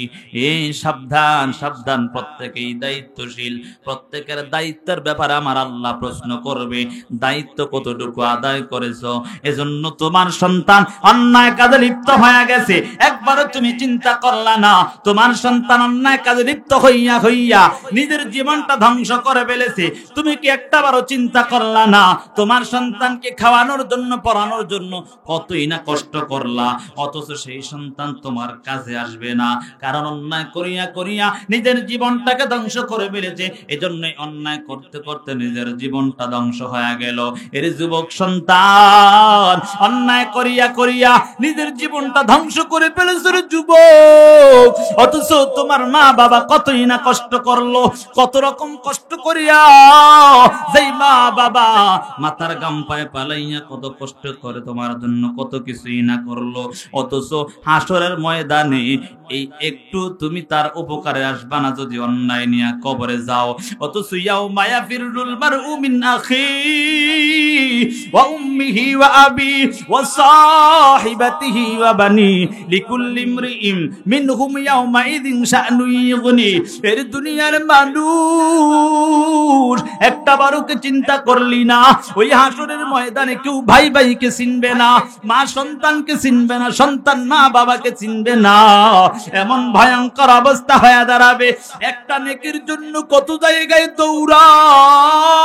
সাবধান সাবধান, প্রত্যেকেই দায়িত্বশীল, প্রত্যেকের দায়িত্বের ব্যাপারে আমার আল্লাহ প্রশ্ন করবে, দায়িত্ব কতটুকু আদায় করেছো। এজন্য তোমার সন্তান অন্যায় কাজে লিপ্ত হয়ে গেছে, এক একবারও তুমি চিন্তা করলা না তোমার সন্তান অন্যায় কাজে লিপ্ত হইয়া হইয়া নিজের জীবনটা ধ্বংস করে ফেলেছে? তুমি কি একটাবারও চিন্তা করলা না তোমার সন্তানকে খাওয়ানোর জন্য পড়ানোর জন্য কতই না কষ্ট করলা, অথচ সেই সন্তান তোমার কাজে আসবে না, কারণ অন্যায় করিয়া করিয়া নিজের জীবনটাকে ধ্বংস করে ফেলেছে। এজন্যই অন্যায় করতে করতে নিজের জীবনটা ধ্বংস হয়ে গেল। এর যুবক সন্তান, অন্যায় করিয়া করিয়া নিজের জীবনটা ধ্বংস করে ফেলেছে রে যুবক, অথচ তোমার মা বাবা কতই না কষ্ট করলো, কত রকম কষ্ট করিয়া যেই মা বাবা মাথার গাম পায়ে পালাইয়া কত কষ্ট করে তোমার জন্য কত কিছুই না করলো, অথচ হাসরের ময়দানে এই একটু তুমি তার উপকারে আসবা না যদি অন্যায় নিয়ে কবরে যাও। অথচ ইয়াউমা ইয়াফিরুল মারউ মিন আখি ওয়া উম্মিহি ওয়া আবি ওয়া সাহিবাতিহি ওয়া বানি লিকুল্লি ইমরিইম মিনহুম ইয়াউমা ইযিন শা'নুন ইগনি। এর দুনিয়ার মানুষ একটা বারোকে চিন্তা করলি না, ওই হাসরের ময়দানে কেউ ভাই ভাইকে চিনবে না, মা সন্তানকে চিনবে না, সন্তান মা বাবাকে চিনবে না। এমন ভয়ঙ্কর অবস্থা হয়ে দাঁড়াবে, একটা নেকির জন্য কত জায়গায় দৌড়াও,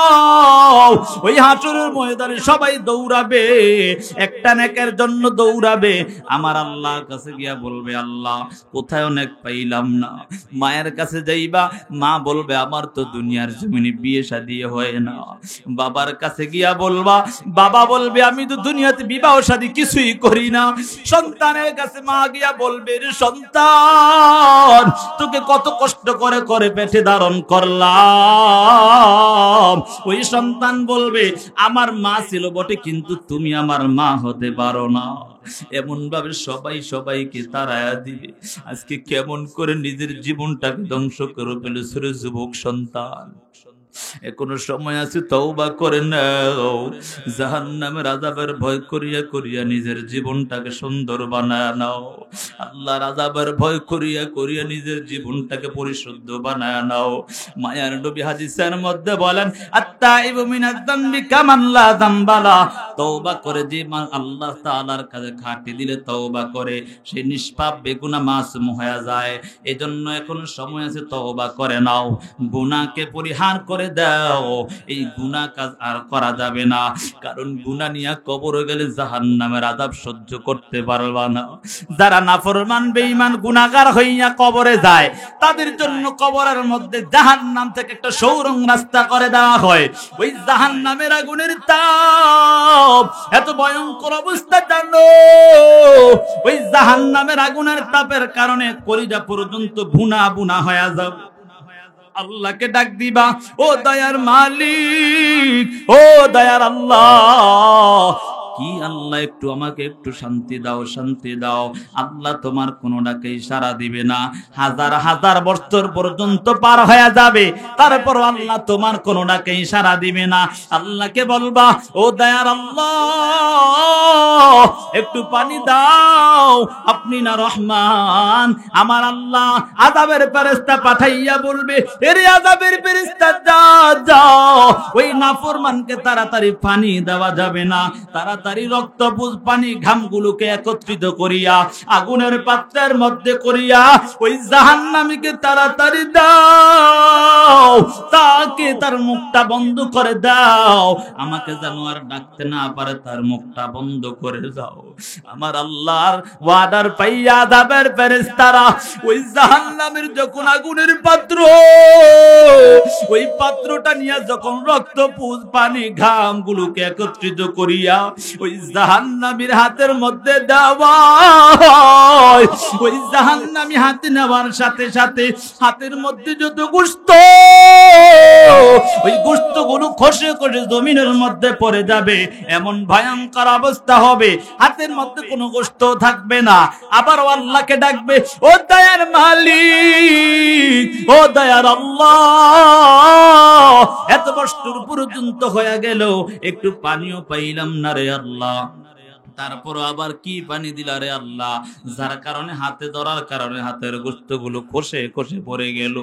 ওই হাসরের ময়দানে সবাই দৌড়াবে, একটা নেকের জন্য দৌড়াবে। আমার আল্লাহর কাছে গিয়া বলবে, আল্লাহ কোথায় অনেক পাইলাম না। মায়ের কাছে যাইবা, মা বলবে আমার তো দুনিয়ার জমিনে বিয়ে শাদী হয় না। বাবার কাছে গিয়া বলবা, বাবা বলবে আমি তো দুনিয়াতে বিবাহ শাদী কিছুই করি না। সন্তানের কাছে মা গিয়া বলবে, রে সন্তান তোকে কত কষ্ট করে করে পেটে ধারণ করলাম। ওই সন্তান বলবে আমার মা ছিল বটে, কিন্তু তুমি আমার মা হতে পারো না। এমন ভাবে সবাই সবাইকে তাড়ায়া দিবে। আজকে কেমন করে নিজের জীবনটাকে ধ্বংস করে ফেলেছে রে যুবক সন্তান। এখনো সময় আছে, তওবা করে নাও। জাহান্নামের আযাবের ভয় করিয়া করিয়া নিজের জীবনটাকে সুন্দর বানায় নাও। আল্লাহর আযাবের ভয় করিয়া করিয়া নিজের জীবনটাকে পরিশুদ্ধ বানায় নাও। মায়ার নবী হাদিসের মধ্যে বলেন, আত্তাইবু মিনাজ যামবি কামান লা যামবালা। তওবা করে যে আল্লাহ তাআলার কাছে ঘাটি দিলে তওবা করে, সে নিষ্পাপ বেগুনাহ মাসুম হয়ে যায়। এজন্য এখনো সময় আছে, তওবা করে নাও, গুনাহকে পরিহার করে দাও। এই গুনাহ কাজ আর করা যাবে না, কারণ গুনাহ নিয়ে কবরে গেলে জাহান্নামের আযাব সহ্য করতে পারবা না। যারা নাফরমান বেঈমান গুনাহগার হইয়া কবরে যায়, তাদের জন্য কবরের মধ্যে জাহান্নাম থেকে একটা সৌরং রাস্তা করে দেওয়া হয়। ওই জাহান্নামের আগুনের তাপ এত ভয়ঙ্কর অবস্থা, জানো ওই জাহান্নামের আগুনের তাপের কারণে কলিজা পর্যন্ত ভুনা ভুনা হয়ে যাবে। আল্লাহকে ডাক দিবা, ও দয়ার মালিক, ও দয়ার আল্লাহ, কি আল্লাহ একটু আমাকে একটু শান্তি দাও, শান্তি দাও। আল্লাহ তোমার কোন ডাকে ইশারা দিবে না, হাজার হাজার বছর পর্যন্ত পার হয়ে যাবে, তারপর আল্লাহ তোমার কোন ডাকে ইশারা দিবে না। আল্লাহকে বলবা, ও দয়ার আল্লাহ একটু পানি দাও, আপনি না রহমান। আমার আল্লাহ আযাবের ফেরেশতা পাঠাইয়া বলবে, এরে আযাবের ফেরেশতা যাও, ওই নাফরমানকে তাড়াতাড়ি পানি দেওয়া যাবে না, তাড়াতাড়ি রক্তপুঞ্জ পানি ঘামগুলোকে একত্রিত করিয়া আগুনের পাত্রের মধ্যে করিয়া ওই জাহান্নামীকে তাড়াতাড়ি দাও, তাকে তার মুখটা বন্ধ করে দাও, আমাকে যেন আর ডাকতে না পারে, তার মুখটা বন্ধ করে দাও। আমার আল্লাহর ওয়াদার পাইয়া আযাবের ফেরেশতারা ওই জাহান্নামের যখন আগুনের পাত্র, ওই পাত্রটা নিয়ে যখন রক্তপুঞ্জ পানি ঘামগুলোকে একত্রিত করিয়া ওই জাহান্নামীর হাতের মধ্যে দেওয়া, ওই জাহান্নামী হাতে নেওয়ার সাথে সাথে হাতের মধ্যে যত গোশত, ওই গোশতগুলো খসে খসে জমিনের মধ্যে পড়ে যাবে। এমন ভয়ঙ্কর অবস্থা হবে, হাতের মধ্যে কোনো গোশত থাকবে না। আবার আল্লাহকে ডাকবে, ও দয়ার মালিক, ও দয়ার আল্লাহ, এত বছর পর্যন্ত হয়ে গেল একটু পানিও পাইলাম না রে আল্লাহ, তারপর আবার কি পানি দিলা রে আল্লাহ, যার কারণে হাতে ধরার কারণে হাতের গোশতগুলো খসে খসে পড়ে গেল।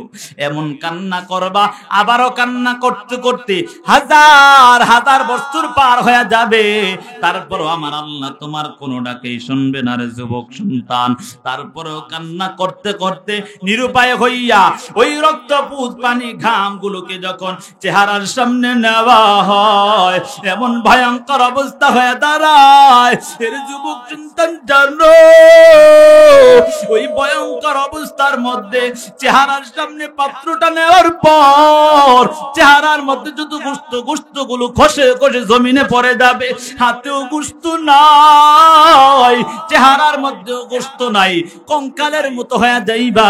এমন কান্না করবা, আবারও কান্না করতে করতে হাজার হাজার বছর পার হয়ে যাবে, তারপরও আমার আল্লাহ তোমার কোনো ডাকেই শুনবে না রে যুবক সন্তান। তারপরেও কান্না করতে করতে নিরুপায় হইয়া ওই রক্তপুত পানি ঘামগুলোকে যখন চেহারার সামনে নেওয়া হয়, এমন ভয়ঙ্কর অবস্থা হয়ে দাঁড়ায়। এর যুবক সন্তান জানো, ওই ভয়ঙ্কর অবস্থার মধ্যে চেহারার সামনে পাত্রটা নেওয়ার পর চেহারার মধ্যে যত গোশত গুলো খসে খসে জমিনে পড়ে যাবে, হাতেও গোশত নাই, চেহারার মধ্যেও গোশত নাই, কঙ্কালের মতো হয়ে যাইবা।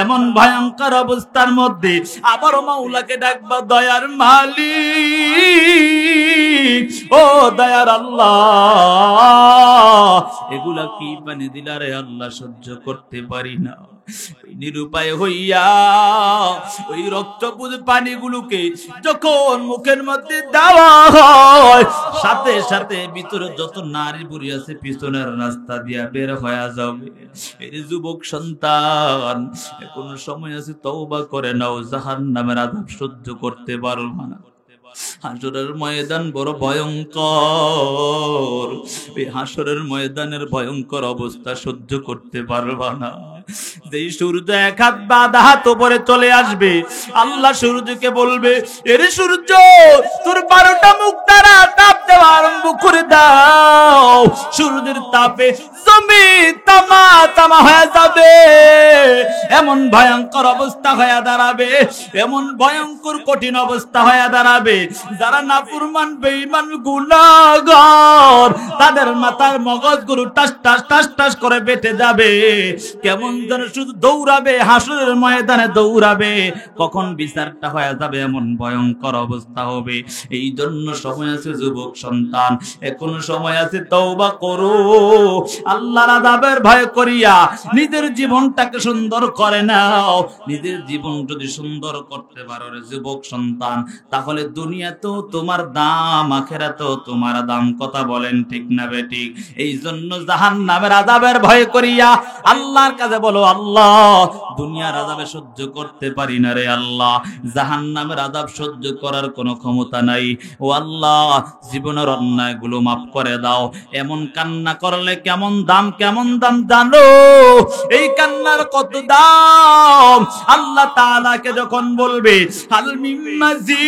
এমন ভয়ঙ্কর অবস্থার মধ্যে আবার মাওলাকে ডাকবা, দয়ার মালিক, ও দয়ার আল্লাহ, এগুলা কি পানি দিলা রে আল্লাহ, সহ্য করতে পারি না। নিরুপায় হইয়া ওই রক্তপুত পানিগুলোকে যখন মুখের মধ্যে দেওয়া হয়, সাথে সাথে ভিতরে যত নারী বুড়ি আছে পিছনের রাস্তা দিয়া বের হয়ে যাবে। এই যুবক সন্তান, কোন সময় আছে তওবা করে নাও, জাহান্নামের আযাব সহ্য করতে পারবা না। হাসরের ময়দান বড় ভয়ঙ্কর, এই হাসরের ময়দানের ভয়ঙ্কর অবস্থা সহ্য করতে পারবা না। যেই সূর্য এক হাত বাঁধা হাত উপরে চলে আসবে, আল্লাহ সূর্যকে বলবে, এর সূর্য তোর 12টা মুখ দ্বারা তাপ দেওয়া আরম্ভ করে দাও। সূর্যের তাপে জমিন তামা তামা হয়ে যাবে, এমন ভয়ঙ্কর অবস্থা হয়ে দাঁড়াবে, এমন ভয়ঙ্কর কঠিন অবস্থা হয়ে দাঁড়াবে। যারা নাফরমান বেঈমান গুনাহগার, তাদের মাথার মগজগুলো টাস টাস টাস টাস করে বেটে যাবে, কেমন যেন শুধু দৌড়াবে, হাসরের ময়দানে দৌড়াবে, কখন বিচারটা হয়ে যাবে, এমন ভয়ঙ্কর অবস্থা হবে। এই জন্য সময় আছে যুবক সন্তান, এখন সময় আছে, তওবা করো, আল্লাহর আযাবের ভয় করিয়া নিজের জীবনটাকে সুন্দর করে নাও। নিজের জীবন যদি সুন্দর করতে পারো রে যুবক সন্তান, তাহলে দুনিয়াতেও তোমার দাম, আখিরাতেও তোমার দাম। কথা বলেন ঠিক না বেঠিক? এই জন্য জাহান্নামের আযাবের ভয় করিয়া আল্লাহর কাছে বলো, আল্লাহ দুনিয়ার আযাবে সহ্য করতে পারি না রে আল্লাহ, জাহান্নামের আযাব সহ্য করার কোনো ক্ষমতা নাই, ও আল্লাহ জীবনের অন্যায়গুলো মাফ করে দাও। এমন কান্না করলে কেমন দাম, কেমন দাম জানো? এই কান্নার কত দাম! আল্লাহ তাআলাকে যখন বলবে হাল মিন মাজিদ,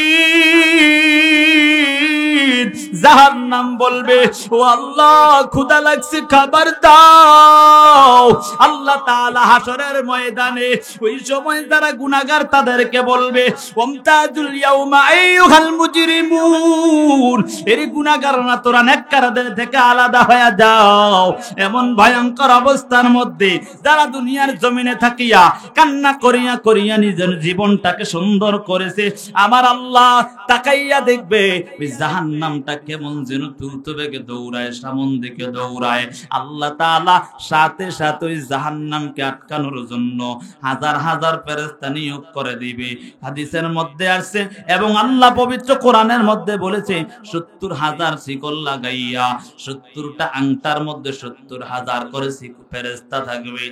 জাহান্নাম বলবে, ও আল্লাহ ক্ষুধা লাগছে, খাবার দাও। আল্লাহ তাআলা হাসরের ময়দানে ওই সময় যারা গুনাহগার তাদেরকে বলবে, ওমতাজুল ইয়াউমা আইয়ুহাল মুজরিমুন, এর গুনাহগার না তোরা নেককারদের থেকে আলাদা হয়ে যাও। এমন ভয়ঙ্কর অবস্থার মধ্যে যারা দুনিয়ার জমিনে থাকিয়া কান্না করিয়া করিয়া নিজের জীবনটাকে সুন্দর করেছে, আমার আল্লাহ তাকাইয়া দেখবে ওই জাহান্নামটা কেমন যেন দ্রুত বেগে দৌড়ায়, সামন দিকে দৌড়ায়। আল্লাহ তাআলা সাথে সাথে ওই জাহান্নামকে আটকানোর জন্য হাজার হাজার ফেরেশতা নিয়োগ করে দিবে। হাদিসের মধ্যে আসছে এবং আল্লাহ পবিত্র কোরআনের মধ্যে বলেছে, 70,000 শিকল লাগাইয়া 70টা আংটার মধ্যে 70,000 করে ফেরেশতা থাকবে।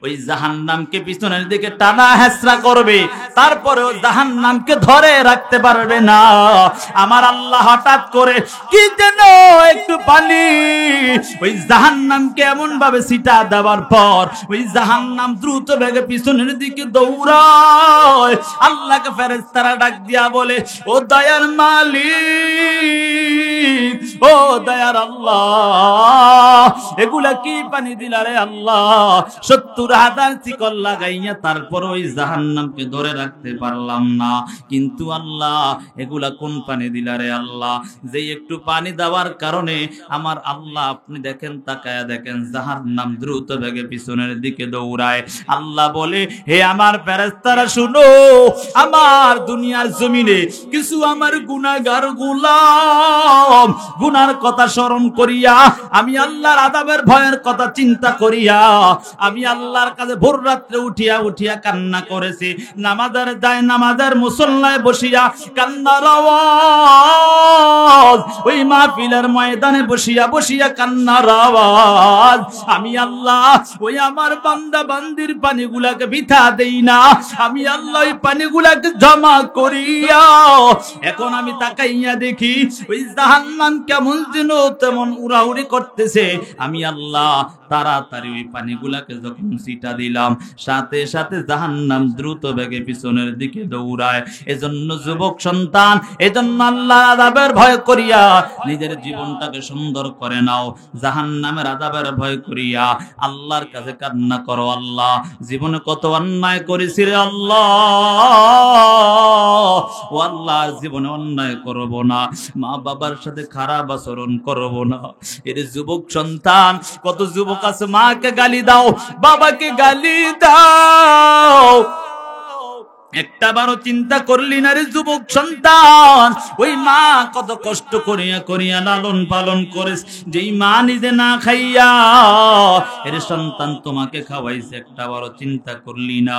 ওই জাহান্নামকে পিছনের দিকে টানা হেসরা করবে, তারপরেও জাহান্নামকে ধরে রাখতে পারবে না। আমার আল্লাহ হঠাৎ করে কি যেন একটু পানি ওই জাহান্নামকে এমন ভাবে ছিটা দেওয়ার পর ওই জাহান্নাম দ্রুত বেগে পিছনের দিকে দৌড়ায়। আল্লাহকে ফেরেশতারা ডাক দিয়া বলে, ও দয়ার মালিক, ও দয়ার আল্লাহ, এগুলা কি পানি দিলা রে আল্লাহ? 70,000 শিকল লাগাইয়া তারপর ওই জাহান্নামকে ধরে রাখতে পারলাম না। কিন্তু আল্লাহ এগুলা কোন পানি দিলা রে আল্লাহ? যে একটু পানি দেওয়ার কারণে আমার আল্লাহ, আপনি দেখেন, তাকায়া দেখেন, জাহান্নাম দ্রুত বেগে পিছনের দিকে দৌড়ায়। আল্লাহ বলে, হে আমার ফেরেশতারা শুনো, আমার দুনিয়ার জমিনে কিছু আমার গুনাহগার গোলাম গুনার কথা স্মরণ করিয়া, আমি আল্লাহর আযাবের ভয়ের কথা চিন্তা করিয়া আমি আল্লাহর কাছে ভোর রাত্রে উঠিয়া উঠিয়া কান্না করেছি। নামাজের যায় নামাজের মুসল্লায় বসিয়া কান্নার আওয়াজ, ওই মাহফিলের ময়দানে বসিয়া বসিয়া কান্নার আওয়াজ। আমি আল্লাহ ওই আমার বান্দা বান্দির পানিগুলাকে বৃথা দেই না, আমি আল্লাহ ওই পানিগুলাকে জমা করিয়া এখন আমি তাকাইয়া দেখি ওই জাহান্নাম কেমন যেন তেমন উড়াউড়ি করতেছে। আমি আল্লাহ তাড়াতাড়ি ওই পানিগুলাকে যখন ছিটা দিলাম, সাথে সাথে জাহান্নাম দ্রুত বেগে পিছনের দিকে দৌড়ায়। এজন্য যুবক সন্তান, এজন্য আল্লাহর আযাবের ভয় করিয়া নিজের জীবনটাকে সুন্দর করে নাও। জাহান্নামের আযাবের ভয় করিয়া আল্লাহর কাছে কান্না করো, আল্লাহ জীবনে কত অন্যায় করেছি রে আল্লাহ, ও আল্লাহ জীবনে অন্যায় করব না, মা বাবার সাথে খারাপ আচরণ করব না। এর যুবক সন্তান, কত যুবক আছে মাকে গালি দাও, বাবাকে গালি দাও, একটা বারো চিন্তা করলি না রে যুবক সন্তান। ওই মা কত কষ্ট করিয়া করিয়া লালন পালন করেছ, যেই মা নিজে না খাইয়া এর সন্তান তোমাকে খাওয়াইছে, একটা বারো চিন্তা করলি না।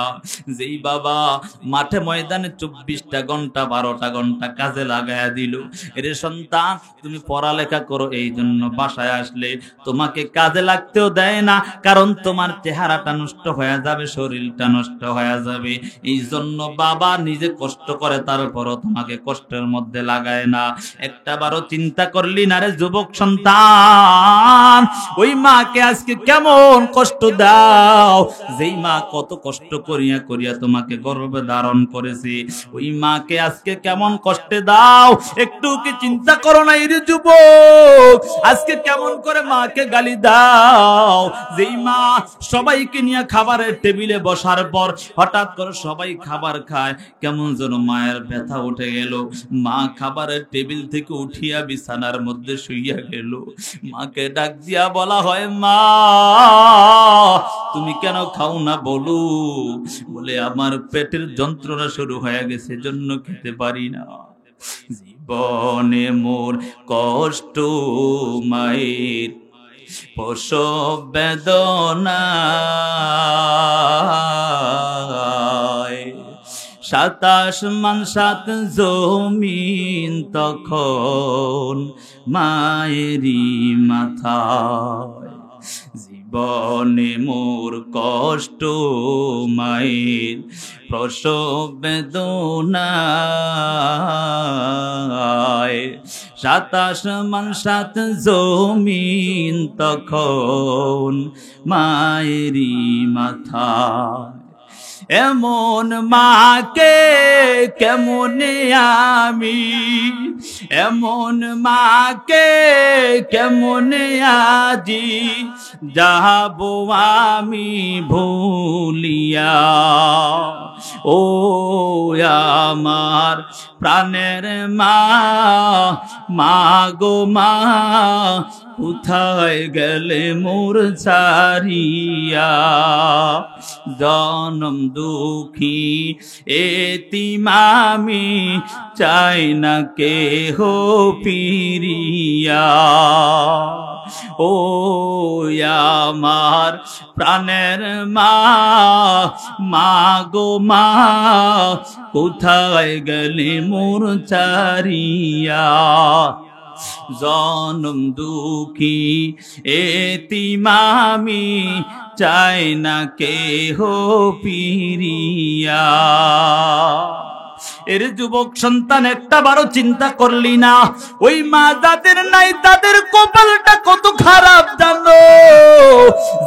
যেই বাবা মাঠে ময়দানে 24টা ঘন্টা 12টা ঘন্টা কাজে লাগাইয়া দিল, এর সন্তান তুমি পড়ালেখা করো, এই জন্য বাসায় আসলে তোমাকে কাজে লাগতেও দেয় না, কারণ তোমার চেহারাটা নষ্ট হয়ে যাবে, শরীরটা নষ্ট হয়ে যাবে। এই জন্য বাবা নিজে কষ্ট করে, তারপরও তোমাকে কষ্টের মধ্যে লাগায় না। একটা বারো চিন্তা করলি না রে যুবক সন্তান, ওই মাকে আজকে কেমন কষ্ট দাও, যেই মা কত কষ্ট করিয়া করিয়া তোমাকে গর্ভে ধারণ করেছে, ওই মাকে আজকে কেমন কষ্টে দাও, একটু কি চিন্তা করো না রে যুবক? আজকে কেমন করে মাকে গালি দাও, যেই মা সবাইকে নিয়ে খাবারের টেবিলে বসার পর হঠাৎ করে সবাই খাবার খায়, কেমন যেন মায়ের ব্যথা উঠে গেল, মা খাবারের টেবিল থেকে উঠিয়া বিছানার মধ্যে শুইয়া গেল। মাকে ডাক দিয়া বলা হয়, মা তুমি কেন খাও না বলো? বলে আমার পেটের যন্ত্রণা শুরু হয়ে গেছে, জন্য খেতে পারি না। জীবনে মোর কষ্ট মায়ের প্রসব বেদনা, 27 মান 7 জমিন তখন মায়েরই মাথায়। জীবনে মোর কষ্ট মায়ের প্রসব বেদনায়, 27 মান 7 জমিন তখন মায়েরই মাথায়। এমন মাকে কেমনে আমি, এমন মাকে কেমনে আজি যাবো আমি ভুলিয়া। ও আমার প্রাণের মা, মা গো মা কোথায় গেলে মোর ছাড়িয়া। জনম দুঃখী এতিম আমি, চাই না কেহ ফিরিয়া। ও আমার প্রাণের মা, মা গো মা কোথায় গেলে মোর ছাড়িয়া। জনম দুঃখী এতিম আমি, চাই না কেহ ফিরিয়া। এর যুবক সন্তান, একটা বারো চিন্তা করলি না, ওই মা যাদের নাই তাদের কপালটা কত খারাপ জানো?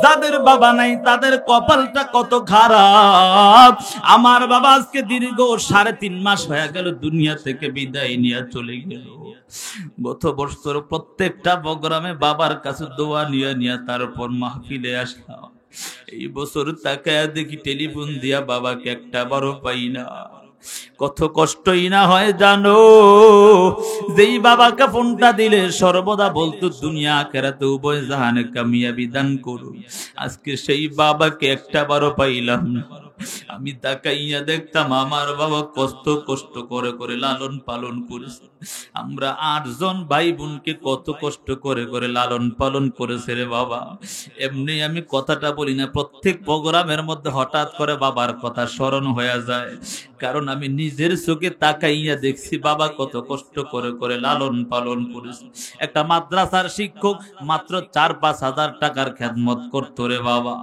যাদের বাবা নাই তাদের কপালটা কত খারাপ। আমার বাবা আজকে দীর্ঘ 3.5 মাস হয়ে গেল দুনিয়া থেকে বিদায় নিয়ে চলে গেল। গত বছর প্রত্যেকটা প্রোগ্রামে বাবার কাছে দোয়া নিয়ে নিয়ে তারপর মাহফিলে আসলাম। এই বছর তাকায় দেখি টেলিফোন দিয়া বাবাকে একটা বারো পাই না। কত কষ্টই না হয় জানো? যেই বাবাকে ফোনটা দিলে সর্বদা বলতো দুনিয়া আখিরাতে উভয় জাহানে কামিয়াবি দান করুন। আজকে সেই বাবাকে একটা বারো পাইলাম না। আমি তাকাইয়া দেখতাম আমার বাবা কষ্ট কষ্ট করে করে লালন পালন করেছে। আমরা 8 জন ভাই বোনকে কত কষ্ট করে করে লালন পালন করেছে রে বাবা। এমনি আমি কথাটা বলি না, প্রত্যেক প্রোগ্রামের মধ্যে হঠাৎ করে বাবার কথা স্মরণ হয়ে যায়, কারণ আমি নিজের চোখে তাকাইয়া দেখছি বাবা কত কষ্ট করে করে লালন পালন করেছে। একটা মাদ্রাসার শিক্ষক মাত্র 4-5 হাজার টাকার খেদমত করতো রে বাবা।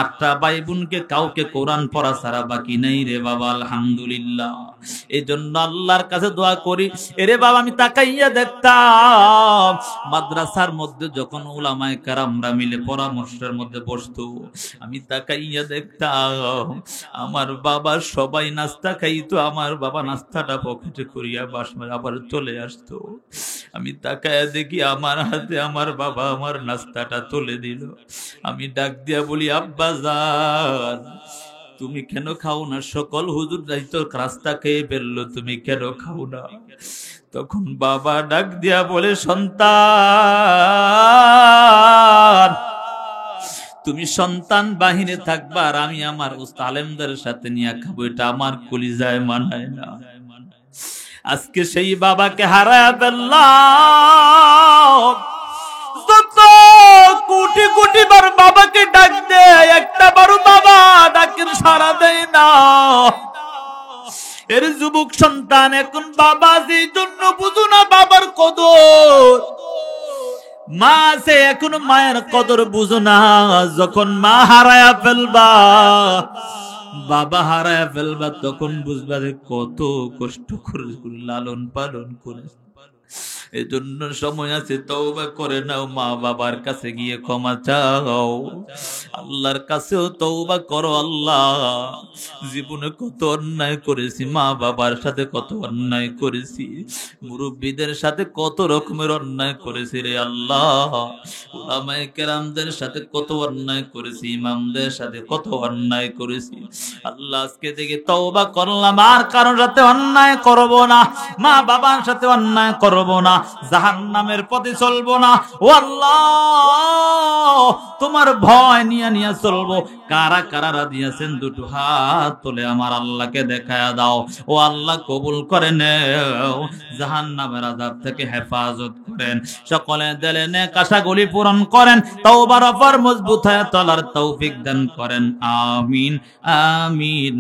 8টা ভাই বোনকে কাউকে কোরআন পড়া ছাড়া বাকি নেই রে বাবা, আলহামদুলিল্লাহ। এই জন্য আল্লাহর কাছে দোয়া করি, এরে বাবা আমি তাকাইয়া দেখতাম মাদ্রাসার মধ্যে যখন উলামায়ে কেরামরা মিলে পরামর্শের মধ্যে বসতো, আমি তাকাইয়া দেখতাম আমার বাবা সবাই নাস্তা খাইতো, আমার বাবা নাস্তাটা পকেটে করিয়া বাসায় আবার চলে আসতো। আমি তাকাইয়া দেখি আমার হাতে আমার বাবা আমার নাস্তাটা তুলে দিল। আমি ডাক দিয়া বলি, আব্বা জান তুমি কেন খাও না? সকল হুজুর যাইতো রাস্তা খেয়ে ফেললো, তুমি কেন খাও না? তখন বাবা ডাক দিয়া বলে, সন্তান তুমি সন্তান বাহিরে থাকবা আর আমি আমার উস্তাদ আলেমদের সাথে নিয়ে খাবো, এটা আমার কলিজায় মানায় না। আজকে সেই বাবাকে হারায়া ফেললাম। যত কোটি কোটি বার বাবাকে ডাক দে, একটা বারো বাবা ডাকের সাড়া দেয় না। এর যুবক সন্তান এখন বাবা যেই জন্য বুঝো না বাবার কদর। মা আছে এখন মায়ের কদর বুঝো না, যখন মা হারায়া ফেলবা বাবা হারায়া ফেলবা তখন বুঝবা যে কত কষ্ট করে লালন পালন করে। এই জন্য সময় আছে, তওবা করে নাও, মা বাবার কাছে গিয়ে ক্ষমা চাও, আল্লাহর কাছেও তওবা করো। আল্লাহ জীবনে কত অন্যায় করেছি, মা বাবার সাথে কত অন্যায় করেছি, মুরব্বীদের সাথে কত রকমের অন্যায় করেছি রে আল্লাহ, উলামায়ে কেরামদের সাথে কত অন্যায় করেছি, ইমামদের সাথে কত অন্যায় করেছি। আল্লাহ আজকে থেকে তওবা করলাম, আর কারোর সাথে অন্যায় করব না, মা বাবার সাথে অন্যায় করব না, জাহান্নামের পথে চলবো না। ও আল্লাহ তোমার ভয় নিয়ে নিয়ে চলবো। কারা কারা রাজি আছেন দুটো হাত তুলে আমার আল্লাহকে দেখায়া দাও। ও আল্লাহ কবুল করে নেও, জাহান্নামের আযাব থেকে হেফাজত করেন, সকলে দিলে নেক আশাগুলি পূরণ করেন, তওবার অপর মজবুত হয়ে চলার তৌফিক দান করেন। আমিন আমিন।